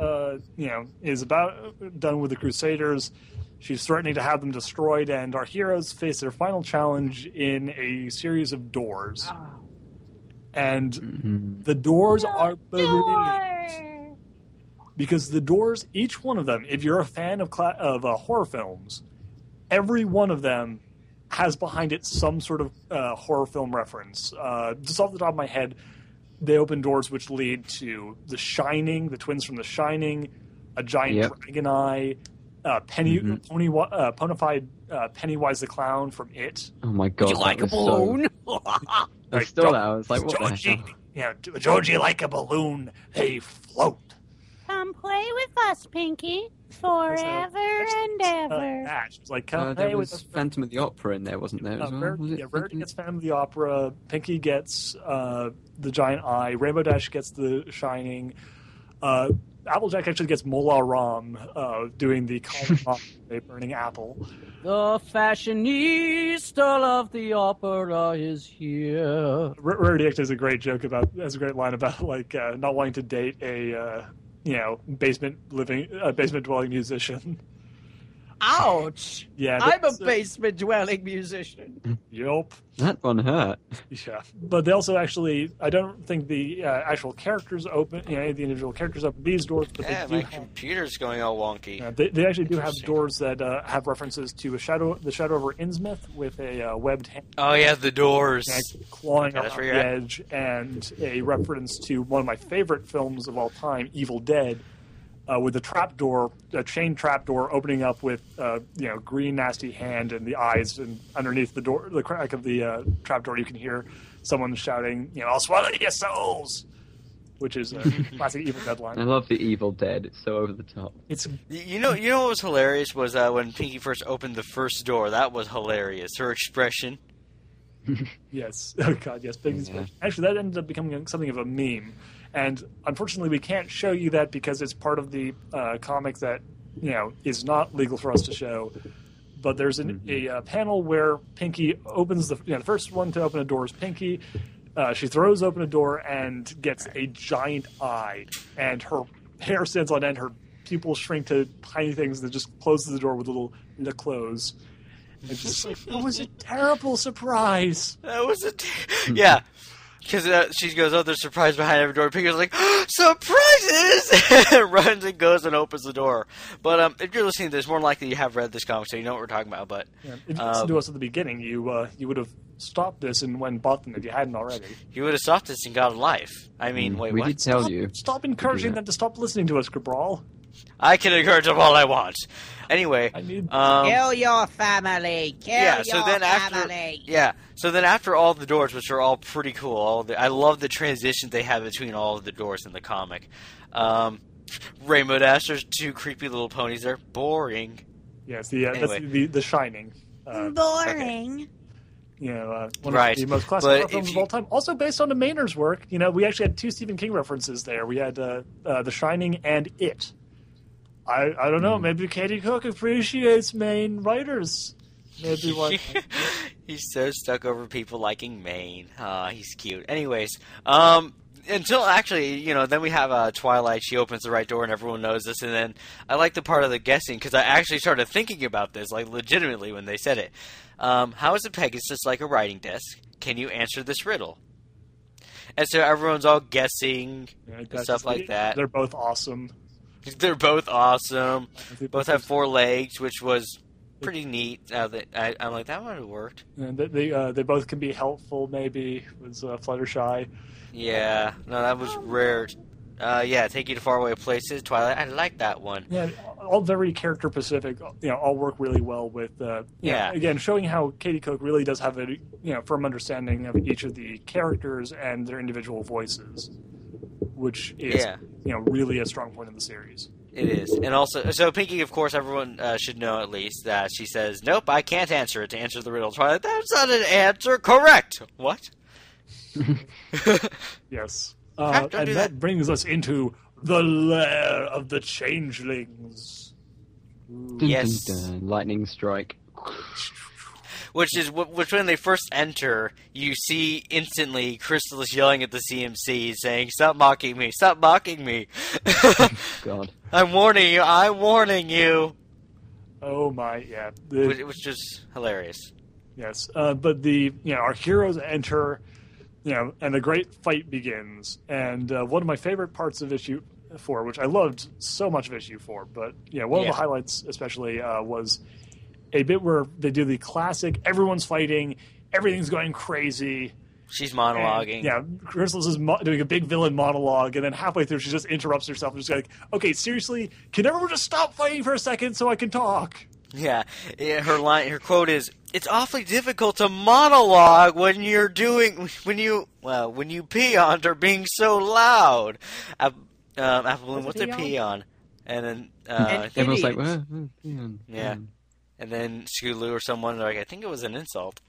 is about done with the Crusaders. She's threatening to have them destroyed, and our heroes face their final challenge in a series of doors. And the doors are believed. because the doors, each one of them, if you're a fan of horror films, every one of them has behind it some sort of horror film reference. Just off the top of my head, they open doors which lead to The Shining, the twins from The Shining, a giant dragon eye, Ponified Pennywise the Clown from It. Oh my god! Would you like a balloon? I stole that. I was like, what Georgie, the hell? yeah, Georgie, like a balloon, they float. Come play with us, Pinky, forever and ever. She was like, come There play was with us. Phantom of the Opera in there, wasn't there? As well? Was it Rarity gets Phantom of the Opera. Pinky gets the giant eye. Rainbow Dash gets The Shining. Applejack actually gets Mola Ram doing the a burning apple. The fashionista of the opera is here. Rarity actually has a great line about like not wanting to date a basement dwelling musician. Ouch! Yeah, I'm a basement dwelling musician. Yup. That one hurt. Yeah, but they also actually, I don't think the actual characters open, any of the individual characters open these doors, but Yeah, they my do have, computer's going all wonky. they actually do have doors that have references to the shadow over Innsmouth with a webbed hand. Oh yeah, the doors. Clawing Okay, up that's the where you're at. edge, and a reference to one of my favorite films of all time, Evil Dead, with a chain trapdoor opening up with green nasty hand and the eyes, and underneath the crack of the trapdoor, you can hear someone shouting, "I'll swallow your souls," which is a classic Evil Dead line. I love the Evil Dead. It's so over the top. It's You know what was hilarious was when Pinky first opened the first door. That was hilarious. Her expression. yes, oh god, yes, big inspiration. Actually, that ended up becoming something of a meme. And unfortunately, we can't show you that because it's part of the comic that is not legal for us to show. But there's a panel where Pinky opens the first one to open a door is Pinky. She throws open a door and gets a giant eye, and her hair stands on end. Her pupils shrink to tiny things that just closes the door with a little close. It's just like, it was a terrible surprise. That was yeah. Because she goes, oh, there's surprise behind every door. Pinky's like, surprises! And runs and goes and opens the door. But if you're listening to this, more than likely you have read this comic, so you know what we're talking about. But if you listened to us at the beginning, you would have stopped this and went and bought them if you hadn't already. You would have stopped this and got a life. I mean, wait, we what? did tell you. Stop encouraging them to stop listening to us, Cabral. I can encourage them all I want. Anyway, I need Kill your family. Kill so your then family. so then after all the doors, which are all pretty cool, I love the transitions they have between all of the doors in the comic. Rainbow Dash, there's two creepy little ponies there. Boring. Yes, Anyway. that's the Shining. Boring. One Right. of the most classic But horror films if of all time. Also based on the Maynard's work. We actually had two Stephen King references there. We had The Shining and It. I don't know. Maybe Katie Cooke appreciates Maine writers. Maybe one. He's so stuck over people liking Maine. He's cute. Anyways, until actually, then we have Twilight. She opens the right door and everyone knows this. And then I like the part of the guessing because I actually started thinking about this, like legitimately when they said it. How is a Pegasus like a writing desk? Can you answer this riddle? And so everyone's all guessing and stuff like that. They're both awesome. They're both awesome. Both have 4 legs, which was pretty neat. I'm like, that might have worked. And they both can be helpful, maybe, was Fluttershy. Yeah. No, that was rare. Take you to faraway places. Twilight, I like that one. Yeah, all very character specific. All work really well with. Again, showing how Katie Cooke really does have a firm understanding of each of the characters and their individual voices, which is really a strong point of the series. It is. And also, so Pinky, of course, everyone should know at least that she says, "Nope, I can't answer it." To answer the riddle, Twilight, that's not an answer. Correct. What? Yes. Don't And do that brings us into the lair of the changelings. Dun, Yes. dun, dun. Lightning strike. Which when they first enter, you see instantly Crystallis yelling at the CMC, saying, "Stop mocking me! Stop mocking me! God. I'm warning you! I'm warning you!" Oh my, yeah. Which is hilarious. Yes. But our heroes enter, and the great fight begins. And one of my favorite parts of issue 4, which I loved so much of issue 4. But one of the highlights, especially, was a bit where they do the classic: everyone's fighting, everything's going crazy. She's monologuing. And, Chrysalis is doing a big villain monologue, and then halfway through, she just interrupts herself and just like, "Okay, seriously, can everyone just stop fighting for a second so I can talk?" Yeah, her quote is, "It's awfully difficult to monologue when you peons are being so loud." Apple Bloom, what's a peon? And then everyone's like, well, peon. Yeah, and then Skulu or someone like, I think it was an insult.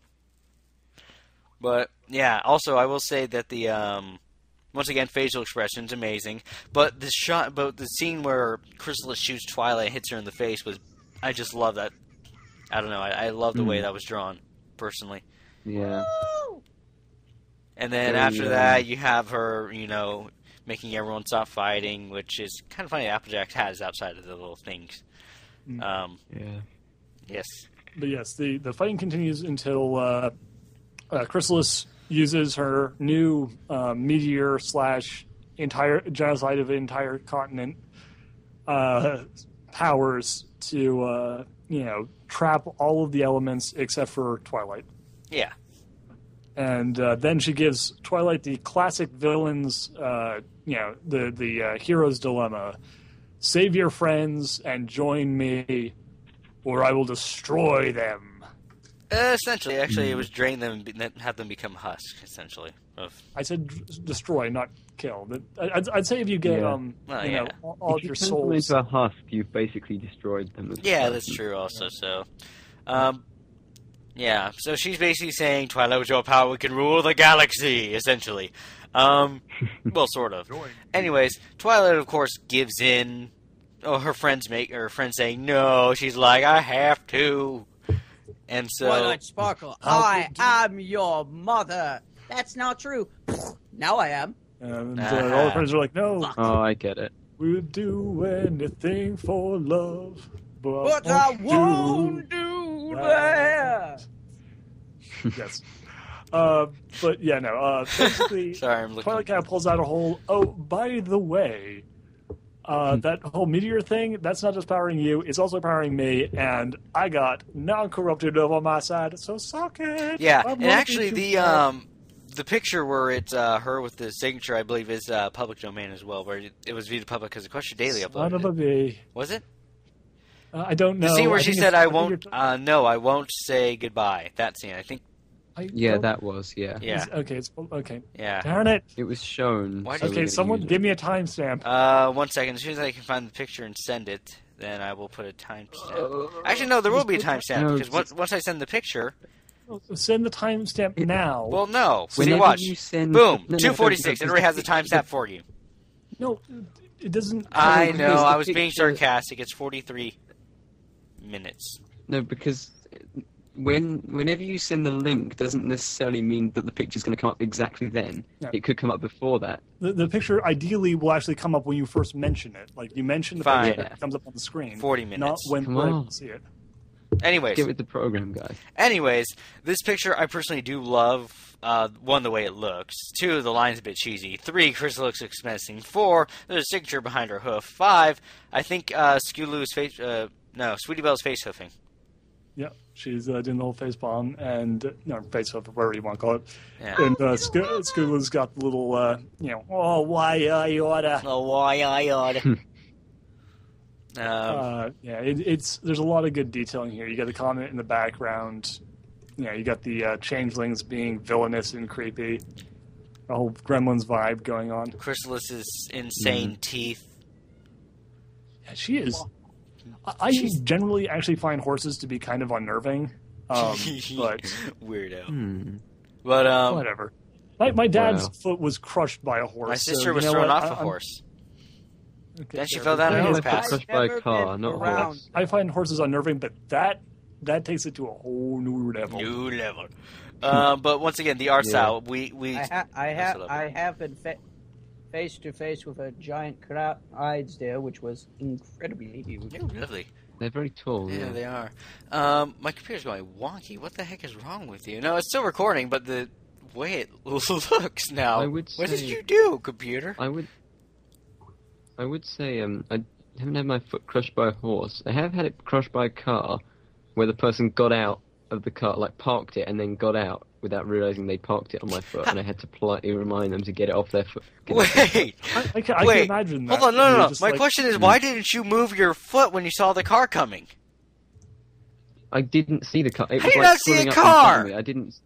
But yeah, also I will say that the once again facial expressions amazing, but the scene where Chrysalis shoots Twilight and hits her in the face I just love that. I don't know, I love the way that was drawn personally. Yeah. And then after that, you have her, making everyone stop fighting, which is kind of funny. Applejack has outside of the little things. Yes. But yes, the fighting continues until Chrysalis uses her new meteor / entire genocide of an entire continent powers to trap all of the elements except for Twilight. Yeah. And then she gives Twilight the classic villains, the hero's dilemma: save your friends and join me, or I will destroy them. Essentially, actually, it was drain them and have them become husk. Essentially, I said destroy, not kill. I'd say if you get all of your souls into a husk, you've basically destroyed them. That's true. Also, so. So she's basically saying, Twilight, with your power, we can rule the galaxy, essentially. Well, sort of. Anyways, Twilight, of course, gives in. Her friends saying, no. She's like, I have to. And so... Twilight Sparkle, I am your mother. That's not true. Now I am. And all the friends are like, no. Oh, I get it. We would do anything for love. But I won't do that. Yes. Basically, sorry, I'm looking. Twilight kind of pulls out a whole, by the way, that whole meteor thing, that's not just powering you, it's also powering me, and I got non-corrupted love on my side, so suck it. Yeah, and actually the picture where it's her with the signature, I believe, is public domain as well, where it was viewed public because the Question Daily uploaded Son of a bee. Was it? I don't know. The scene where she said, I won't say goodbye. That scene, I think. That was, yeah. Yeah. Okay. Yeah. Darn it. It was shown. Someone give me a timestamp. 1 second. As soon as I can find the picture and send it, then I will put a timestamp. Actually, no, there will be a timestamp, because once I send the picture... Send the timestamp now. Well, no. See, watch. Boom. 2:46. It already has the timestamp for you. No, it doesn't... I know. I was being sarcastic. It's 43 minutes. No, because... Whenever you send the link, doesn't necessarily mean that the picture's going to come up exactly then. Yeah. It could come up before that. The picture ideally will actually come up when you first mention it. Like you mention the picture, it comes up on the screen. 40 minutes. Not when you see it. Anyways. Give it the program, guys. Anyways, this picture I personally do love. 1, the way it looks. 2, the line's a bit cheesy. 3, Crystal looks menacing. 4, there's a signature behind her hoof. 5, I think Skulu's face... Sweetie Belle's face hoofing. Yeah, she's doing the whole face palm and face hoof, whatever you want to call it. Yeah. And Skulu's got the little, why I oughta. Oh, why I oughta. There's a lot of good detailing here. You got the comment in the background. You got the changelings being villainous and creepy. A whole Gremlins vibe going on. Chrysalis's insane teeth. Yeah, she is. I generally actually find horses to be kind of unnerving, but weirdo. But whatever. My dad's foot was crushed by a horse. My sister was thrown off a horse. Okay, then she fell down a hill path. Crushed by a car, not a horse. I find horses unnerving, but that takes it to a whole new level. But once again, the art style. I have been face to face with a giant crowd there, which was incredibly huge. Lovely. They're very tall. Yeah, they are. My computer's going wonky. What the heck is wrong with you? No, it's still recording, but the way it looks now. What did you do, computer? I would say I haven't had my foot crushed by a horse. I have had it crushed by a car, where the person got out of the car, like parked it, and then got out without realizing they parked it on my foot, and I had to politely remind them to get it off their foot. Wait, I can imagine that. Hold on, no. My question is, why didn't you move your foot when you saw the car coming? I didn't see the car. It How was did you like not see pulling a up in front car? of me. I didn't.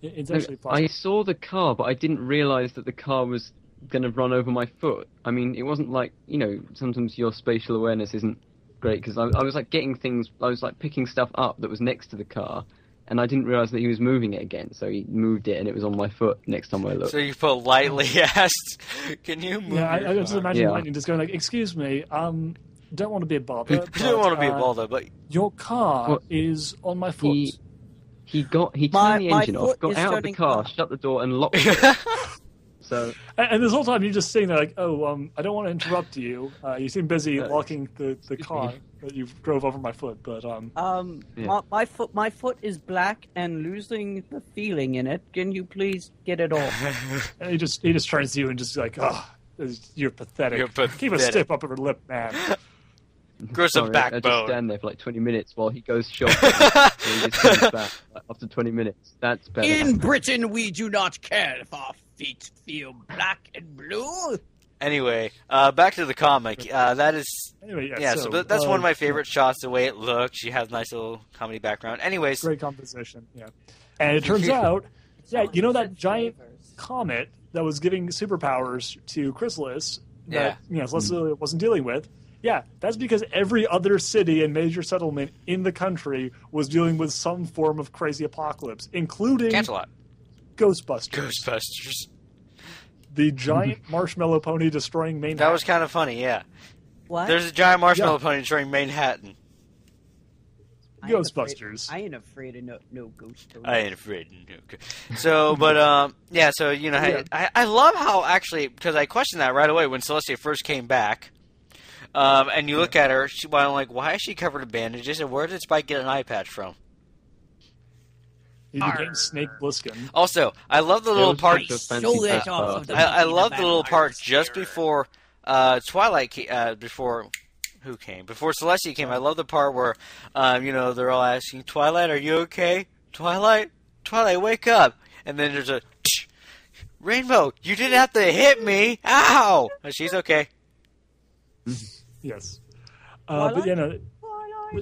It's No, actually possible. I saw the car, but I didn't realize that the car was going to run over my foot. I mean, it wasn't like, sometimes your spatial awareness isn't great, because I was like getting things, I was like picking stuff up that was next to the car, and I didn't realize that he was moving it again, so he moved it and it was on my foot next time I looked. So you politely asked, can you move Yeah, I just imagine Yeah. Lightning just going like, excuse me, don't want to be a bother. I don't want to be a bother, but your car is on my foot. He turned the My engine off, foot got is out of the turning car, black. shut the door, and locked it. So And this whole time you're just sitting there like, I don't want to interrupt you. You seem busy locking the car that you drove over my foot, but Yeah. My foot is black and losing the feeling in it. Can you please get it off? and he just turns to you and just like, you're pathetic. You're Keep a pathetic. stiff upper lip, man. grow some sorry, I just backbone. stand there for like 20 minutes while he goes shopping. And he just comes back like, after 20 minutes. That's better. In Britain, we do not care if our feet feel black and blue. Anyway, back to the comic. That is... Anyway, Yeah, so that's one of my favorite shots, the way it looks. She has a nice little comedy background. Anyways, Great composition, yeah. And it turns out, you know that giant comet that was giving superpowers to Chrysalis that Celestia wasn't dealing with? Yeah, that's because every other city and major settlement in the country was dealing with some form of crazy apocalypse, including Cancelot. Ghostbusters. Ghostbusters. The giant marshmallow pony destroying Manhattan. That was kind of funny, yeah. What? There's a giant marshmallow pony destroying Manhattan. Ghostbusters. I ain't afraid of no ghost stories. I ain't afraid. So, but, I love how, actually, because I questioned that right away when Celestia first came back. And you look at her, I'm like, why is she covered in bandages, and where did Spike get an eye patch from? He became Snake Plissken. Also, I love the little part. I love the little part just before Twilight, before Celestia came. I love the part where, they're all asking, Twilight, are you okay? Twilight, wake up! And then there's a, Rainbow, you didn't have to hit me! Ow! And she's okay. Yes. But,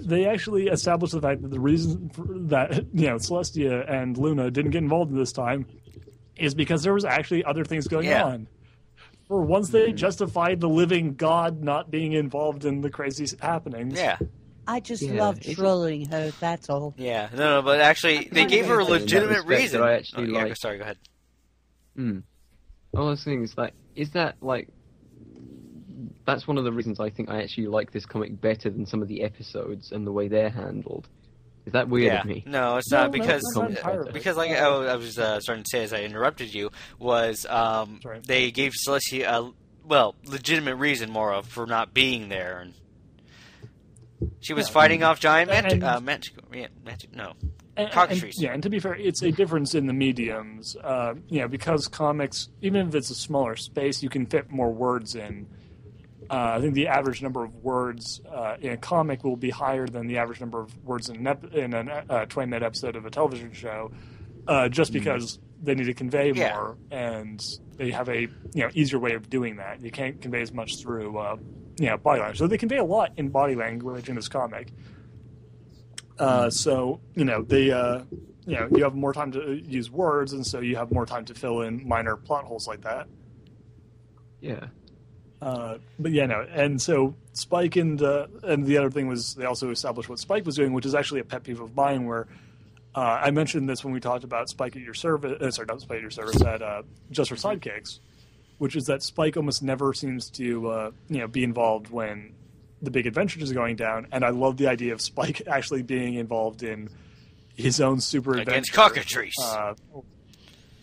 they actually established the fact that the reason that, Celestia and Luna didn't get involved in this time is because there was actually other things going on. For once, they justified the living god not being involved in the crazy happenings. Yeah. I just love trolling her, that's all. Yeah. No, but actually, they gave her a legitimate reason. I actually sorry, go ahead. All I was saying is that, that's one of the reasons I think I actually like this comic better than some of the episodes and the way they're handled. Is that weird of me? No, it's not, because like I was starting to say as I interrupted you, was they gave Celestia a legitimate reason more of for not being there, and she was fighting off giant cockatrices. And to be fair, it's a difference in the mediums. Because comics, even if it's a smaller space, you can fit more words in. I think the average number of words in a comic will be higher than the average number of words in a 20-minute episode of a television show, just because they need to convey more, and they have a easier way of doing that. You can't convey as much through body language. So they convey a lot in body language in this comic. So they you have more time to use words, and so you have more time to fill in minor plot holes like that. Yeah. And so Spike and the other thing was they also established what Spike was doing, which is actually a pet peeve of mine. Where I mentioned this when we talked about Spike at Your Service, not Spike at Your Service, at Just for Sidekicks, which is that Spike almost never seems to be involved when the big adventures are going down. And I love the idea of Spike actually being involved in his own super adventure against cockatrice.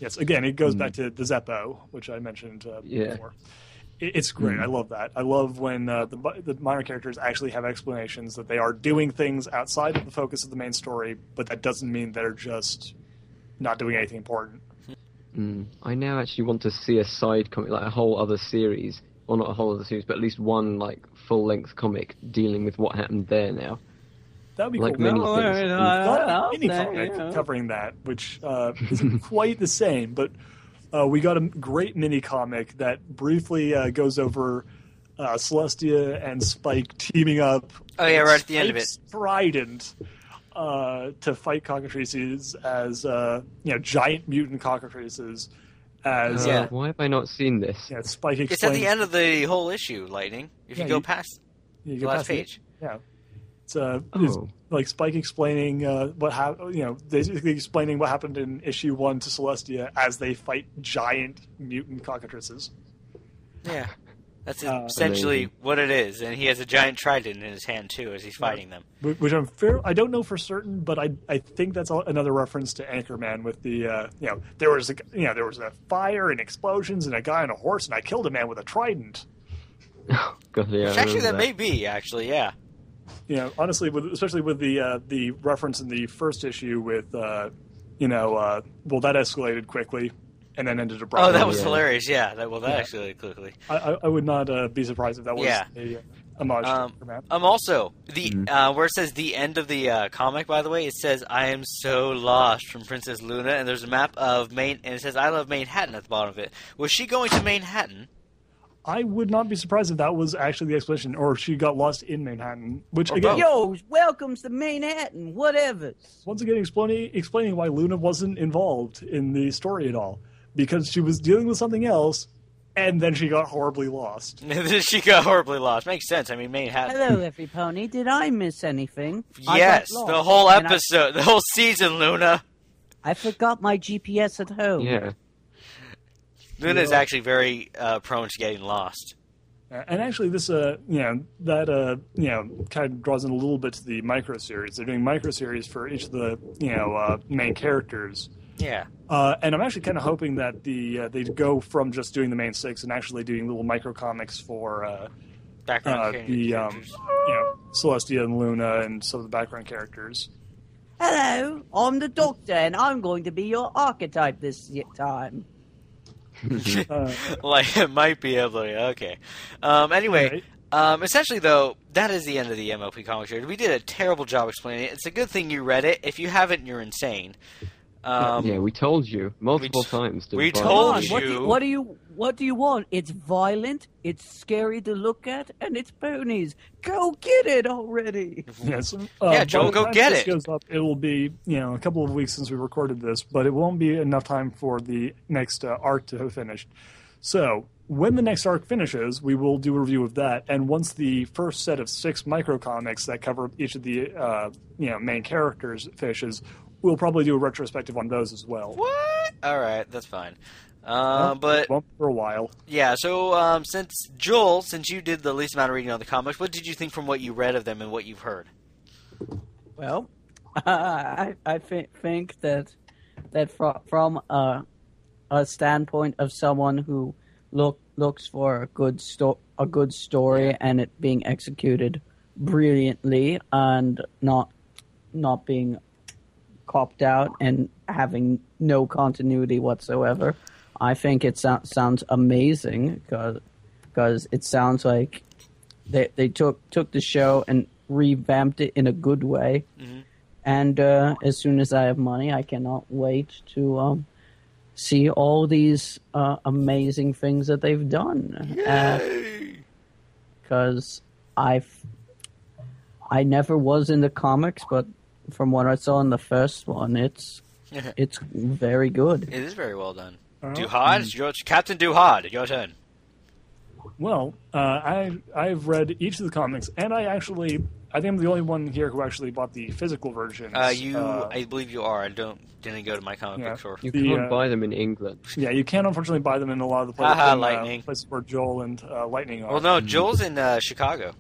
Yes, again, it goes back to the Zeppo, which I mentioned before. It's great. I love that. I love when the minor characters actually have explanations that they are doing things outside of the focus of the main story, but that doesn't mean they're just not doing anything important. I now actually want to see a side comic, like a whole other series, or not a whole of the series, but at least one like full-length comic dealing with what happened there now. That'd be like cool. mini Mini comic covering that, which isn't quite the same, but we got a great mini comic that briefly goes over Celestia and Spike teaming up. Oh yeah, right at the end of it. Trident to fight cockatrices as giant mutant cockatrices. As why have I not seen this? Yeah, Spike explains. It's at the end of the whole issue, Lightning. If you go past the last page. It's like Spike explaining what happened. Basically explaining what happened in issue 1 to Celestia as they fight giant mutant cockatrices. Yeah. That's essentially what it is, and he has a giant trident in his hand too as he's fighting them. Which I don't know for certain, but I think that's another reference to Anchorman with the there was a fire and explosions and a guy on a horse and I killed a man with a trident. God, yeah, Actually, that may be yeah. Honestly, especially with the reference in the first issue with that escalated quickly. And then ended abruptly. Oh, that was hilarious! Yeah, that escalated quickly. I would not be surprised if that was a homage to Anchorman. Also, where it says the end of the comic, by the way, it says "I am so lost" from Princess Luna, and there's a map of Maine, and it says "I love Manhattan" at the bottom of it. Was she going to Manhattan? I would not be surprised if that was actually the explanation, or she got lost in Manhattan. Which again, welcome to Manhattan, whatever. Once again, explaining why Luna wasn't involved in the story at all. Because she was dealing with something else, and then she got horribly lost. Makes sense. I mean, Manhattan. Hello, every pony. Did I miss anything? Yes, the whole episode, the whole season, Luna. I forgot my GPS at home. Yeah. Luna is actually very prone to getting lost. And actually, this kind of draws in a little bit to the micro series. They're doing micro series for each of the main characters. Yeah. And I'm actually kind of hoping that they go from just doing the main 6 and actually doing little micro comics for Celestia and Luna and some of the background characters. Hello, I'm the Doctor, and I'm going to be your archetype this time. It might be able to. Okay. Anyway. Right. Essentially, though, that is the end of the MLP comic series. We did a terrible job explaining it. It's a good thing you read it. If you haven't, you're insane. We told you multiple times. We told you. What do you want? It's violent, it's scary to look at, and it's ponies. Go get it already. Yes. Joel, go get it. Goes up, it will be a couple of weeks since we recorded this, but it won't be enough time for the next arc to have finished. So when the next arc finishes, we will do a review of that. And once the first set of 6 microcomics that cover each of the main characters finishes, we'll probably do a retrospective on those as well. What? All right, that's fine. But for a while. Yeah. So since you did the least amount of reading on the comics, what did you think from what you read of them and what you've heard? Well, I think that from a standpoint of someone who looks for a good story and it being executed brilliantly and not being copped out and having no continuity whatsoever, I think it sounds amazing because it sounds like they took the show and revamped it in a good way. Mm-hmm. And as soon as I have money, I cannot wait to see all these amazing things that they've done. Because I never was in the comics, but from what I saw in the first one, it's very good. It is very well done. Duhad, Captain Duhad, your turn. Well, I've read each of the comics, and I think I'm the only one here who actually bought the physical versions. I believe you are. I didn't go to my comic book store. You can't buy them in England. Yeah, you can unfortunately buy them in a lot of the places, places where Joel and Lightning are. Well, no, Joel's in Chicago.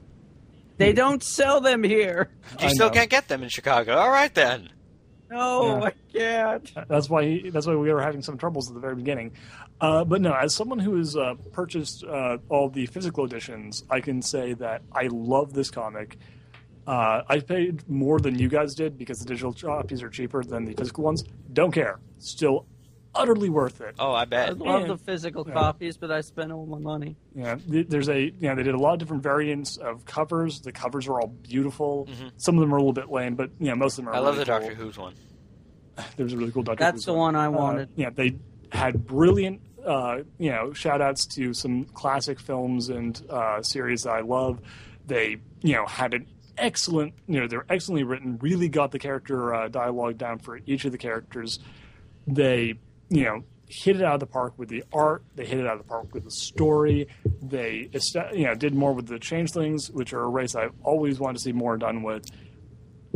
They don't sell them here. You still can't get them in Chicago. All right, then. No, I can't. That's why we were having some troubles at the very beginning. But no, as someone who has purchased all the physical editions, I can say that I love this comic. I paid more than you guys did because the digital copies are cheaper than the physical ones. Don't care. Still utterly worth it. Oh, I bet. I love the physical copies, but I spent all my money. Yeah, they did a lot of different variants of covers. The covers are all beautiful. Mm-hmm. Some of them are a little bit lame, but most of them are. I love really the cool. Doctor Who's one. There's a really cool Doctor Who's one. That's the one I wanted. They had brilliant, shout outs to some classic films and series that I love. They, had an excellent, they're excellently written, really got the character dialogue down for each of the characters. They, hit it out of the park with the art. They hit it out of the park with the story. They, did more with the Changelings, which are a race I've always wanted to see more done with.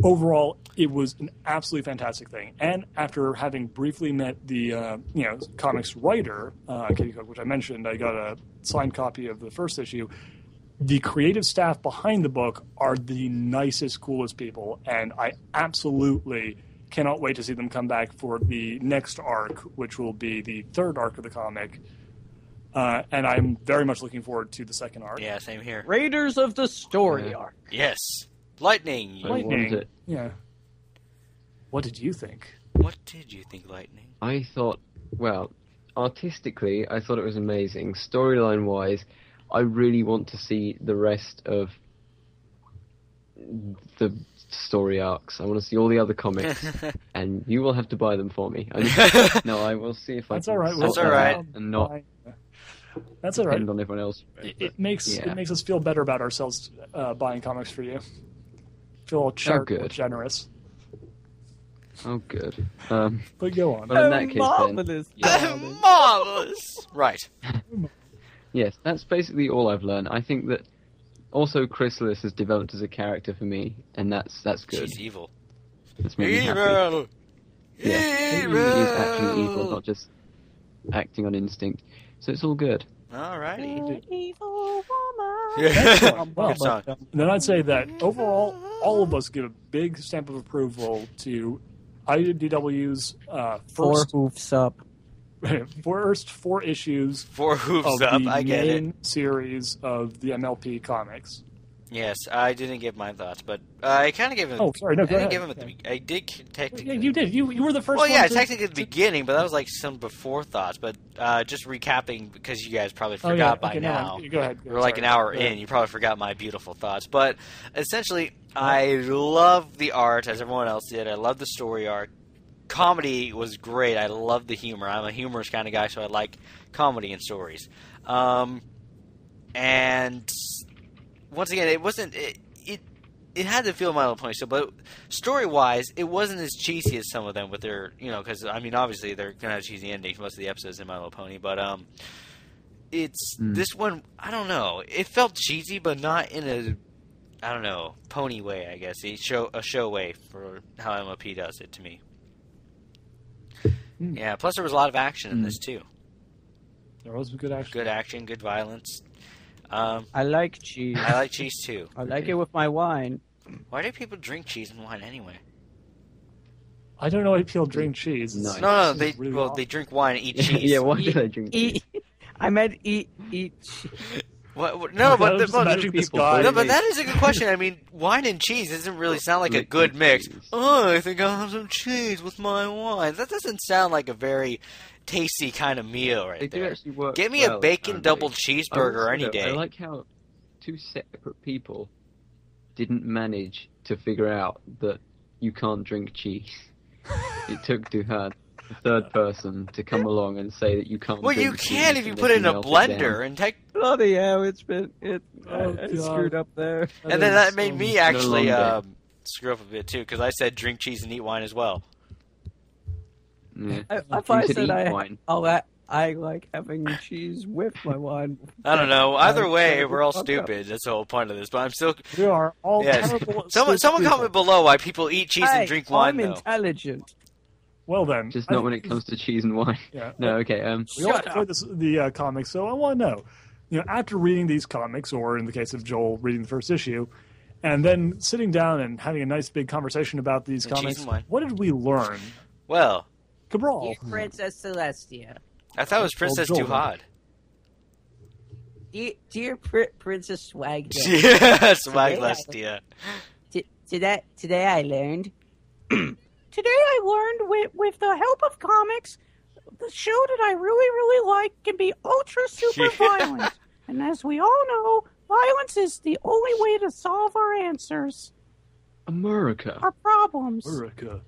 Overall, it was an absolutely fantastic thing. And after having briefly met the, comics writer, Katie Cooke, which I mentioned, I got a signed copy of the first issue. The creative staff behind the book are the nicest, coolest people, and I absolutely cannot wait to see them come back for the next arc, which will be the third arc of the comic. And I'm very much looking forward to the second arc. Yeah, same here. Raiders of the Story arc. Yes. Lightning. Yeah. What did you think? What did you think, Lightning? I thought, well, artistically, I thought it was amazing. Storyline-wise, I really want to see the rest of the story arcs. I want to see all the other comics, and you will have to buy them for me. No, I will see if I That's can. all right. That's all right. And not That's all right. depend on everyone else. It makes us feel better about ourselves buying comics for you. Feel good. generous. Oh, good. But go on. Well, in that case, marvelous. then, Marvelous. Right. yes, that's basically all I've learned. I think that also Chrysalis has developed as a character for me, and that's good. She's evil. That's made me happy. Evil. Yeah, she is actually evil, not just acting on instinct. So it's all good. Alrighty. Evil woman. Yeah. Well, Good song. then I'd say that overall, all of us give a big stamp of approval to IDW's Four first hoofs up. first 4 issues 4 hoofs of up. the I get it. main series of the MLP comics. Yes, I didn't give my thoughts, but I kind of gave him. Oh, sorry, no, go I didn't ahead. give him at the. I did technically. Yeah, you did. You were the first. Well, one yeah, to, technically at the beginning, but that was like some before thoughts. But just recapping, because you guys probably forgot by now. Go ahead. We're like an hour in. You probably forgot my beautiful thoughts. But essentially, I love the art, as everyone else did. I love the story arc. Comedy was great. I love the humor. I'm a humorous kind of guy, so I like comedy and stories. And once again, it wasn't... It had to feel My Little Pony, but story-wise, it wasn't as cheesy as some of them with their, because, I mean, obviously they're going to have cheesy endings, most of the episodes in My Little Pony, but this one, I don't know, it felt cheesy, but not in a, I don't know, pony way, I guess, a show way for how MLP does it to me. Yeah, plus there was a lot of action in this, too. There was good action. Good action, good violence. I like cheese. I like cheese, too. I like it with my wine. Why do people drink cheese and wine anyway? I don't know why people drink cheese. Nice. No, they they drink wine and eat cheese. Yeah, why do they drink cheese? I meant eat cheese. What? No, but People that is a good question. I mean, wine and cheese doesn't really sound like a good mix. Oh, I think I'll have some cheese with my wine. That doesn't sound like a very tasty kind of meal right They there. do actually work. Give me a well, bacon double apparently. cheeseburger any day. I like how 2 separate people didn't manage to figure out that you can't drink cheese. It took Duhad, the third person, to come along and say that you can't Well, drink you cheese can if you unless put it in a melt blender down. and take. Bloody hell, I God. screwed up there. And then that made me actually longer. screw up a bit too, because I said drink cheese and eat wine as well. Yeah. If You I could said eat wine. I like having cheese with my wine. I don't know. Either way, shut we're all the fuck up. stupid. That's the whole point of this. But I'm still. We are all Yes. terrible. Someone stupid comment people. below why people eat cheese and drink wine. I'm Though. intelligent. Well then, Just not when it comes to cheese and wine. Yeah. No, okay. We all Shut enjoy up. the comics, so I want to know, after reading these comics, or in the case of Joel, reading the first issue, and then sitting down and having a nice big conversation about these And cheese comics, and wine. what did we learn? Well, Cabral. Dear Princess Celestia. I thought it was Princess Joel. Duhad. Dear Princess Swag. Yeah, Swag Lestia. Today I learned. Today I learned with the help of comics the show that I really like can be ultra super violent. And as we all know, violence is the only way to solve our answers. America. Our problems. America.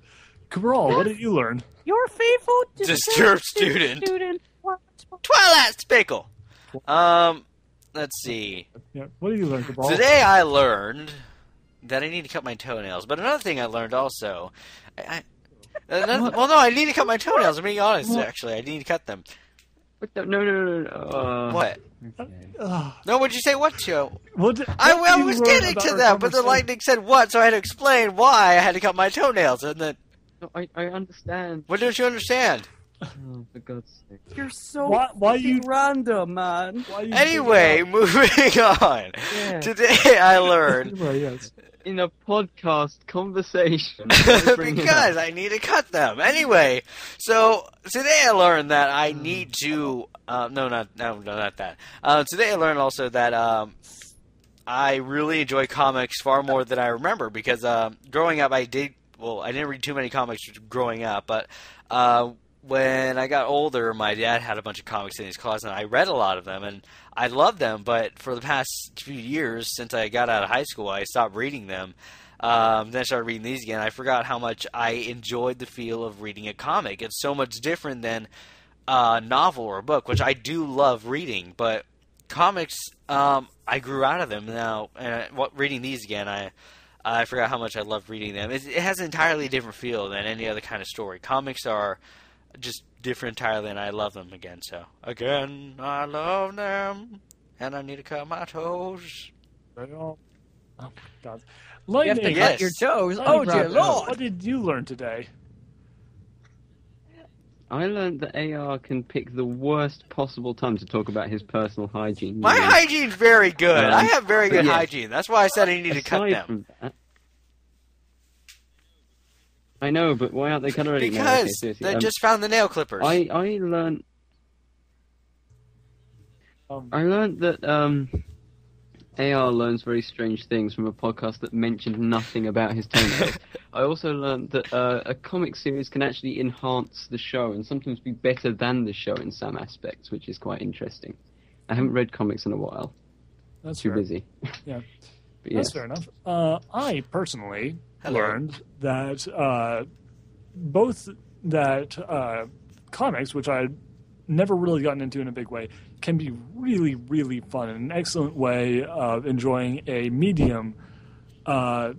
Cabral, what did you learn? Your faithful Disturbed student. Twilight Spickle. Let's see. Yeah, what did you learn, Cabral? Today I learned that I need to cut my toenails. But another thing I learned also... well, no, I need to cut my toenails. I'm being honest, actually. I need to cut them. No. What? Okay. No, would you say what to? I was getting to that, but the lightning said what, so I had to explain why I had to cut my toenails. And then... No, I understand. What don't you understand? Oh, for God's sake. You're so why you random, man. Anyway, moving on. Yeah. Today I learned... yes. In a podcast conversation. Because I need to cut them. Anyway, so today I learned that I need to... no, not that. Today I learned also that I really enjoy comics far more than I remember. Because growing up, I didn't read too many comics growing up, but when I got older, my dad had a bunch of comics in his closet, and I read a lot of them, and I loved them, but for the past few years, since I got out of high school, I stopped reading them. Then I started reading these again. I forgot how much I enjoyed the feel of reading a comic. It's so much different than a novel or a book, which I do love reading, but comics, I grew out of them now, and reading these again, I forgot how much I love reading them. It has an entirely different feel than any other kind of story. Comics are just different entirely, and I love them again. So, again, I love them, and I need to cut my toes. Oh, my God. You have to cut your toes. Oh, dear Lord. What did you learn today? I learned that AR can pick the worst possible time to talk about his personal hygiene. My hygiene's very good. I have very good hygiene. That's why I said I need to cut them. From that, I know, but why aren't they cut already? Because they just found the nail clippers. I learned that AR learns very strange things from a podcast that mentioned nothing about his toenails. I also learned that a comic series can actually enhance the show and sometimes be better than the show in some aspects, which is quite interesting. I haven't read comics in a while. That's too fair. busy. Yeah, but that's fair enough. I personally learned that both that comics, which I'd never really gotten into in a big way, can be really, really fun and an excellent way of enjoying a medium, show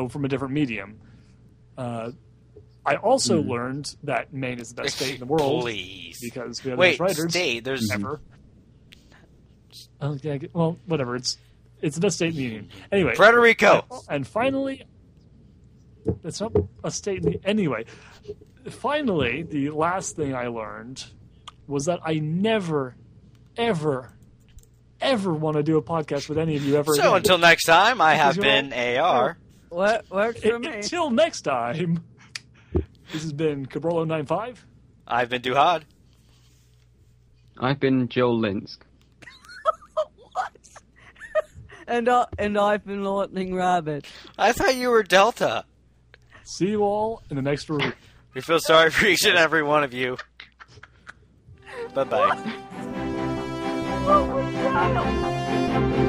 from a different medium. I also learned that Maine is the best state in the world. Please. Because we have the best writers. State, there's ever. Oh, yeah, well, whatever. It's the best state in the union. Anyway. Puerto Rico. And finally, it's not a state in the... Anyway. Finally, the last thing I learned was that I never, ever, ever want to do a podcast with any of you ever again. So until next time, I have been AR. What works for me? Until next time, this has been Cabrolo95. I've been Duhad. I've been Joel Linsk. What? And I've been Lightingrabbit. I thought you were Delta. See you all in the next review. We feel sorry for each and every one of you. Bye-bye. Oh, my God.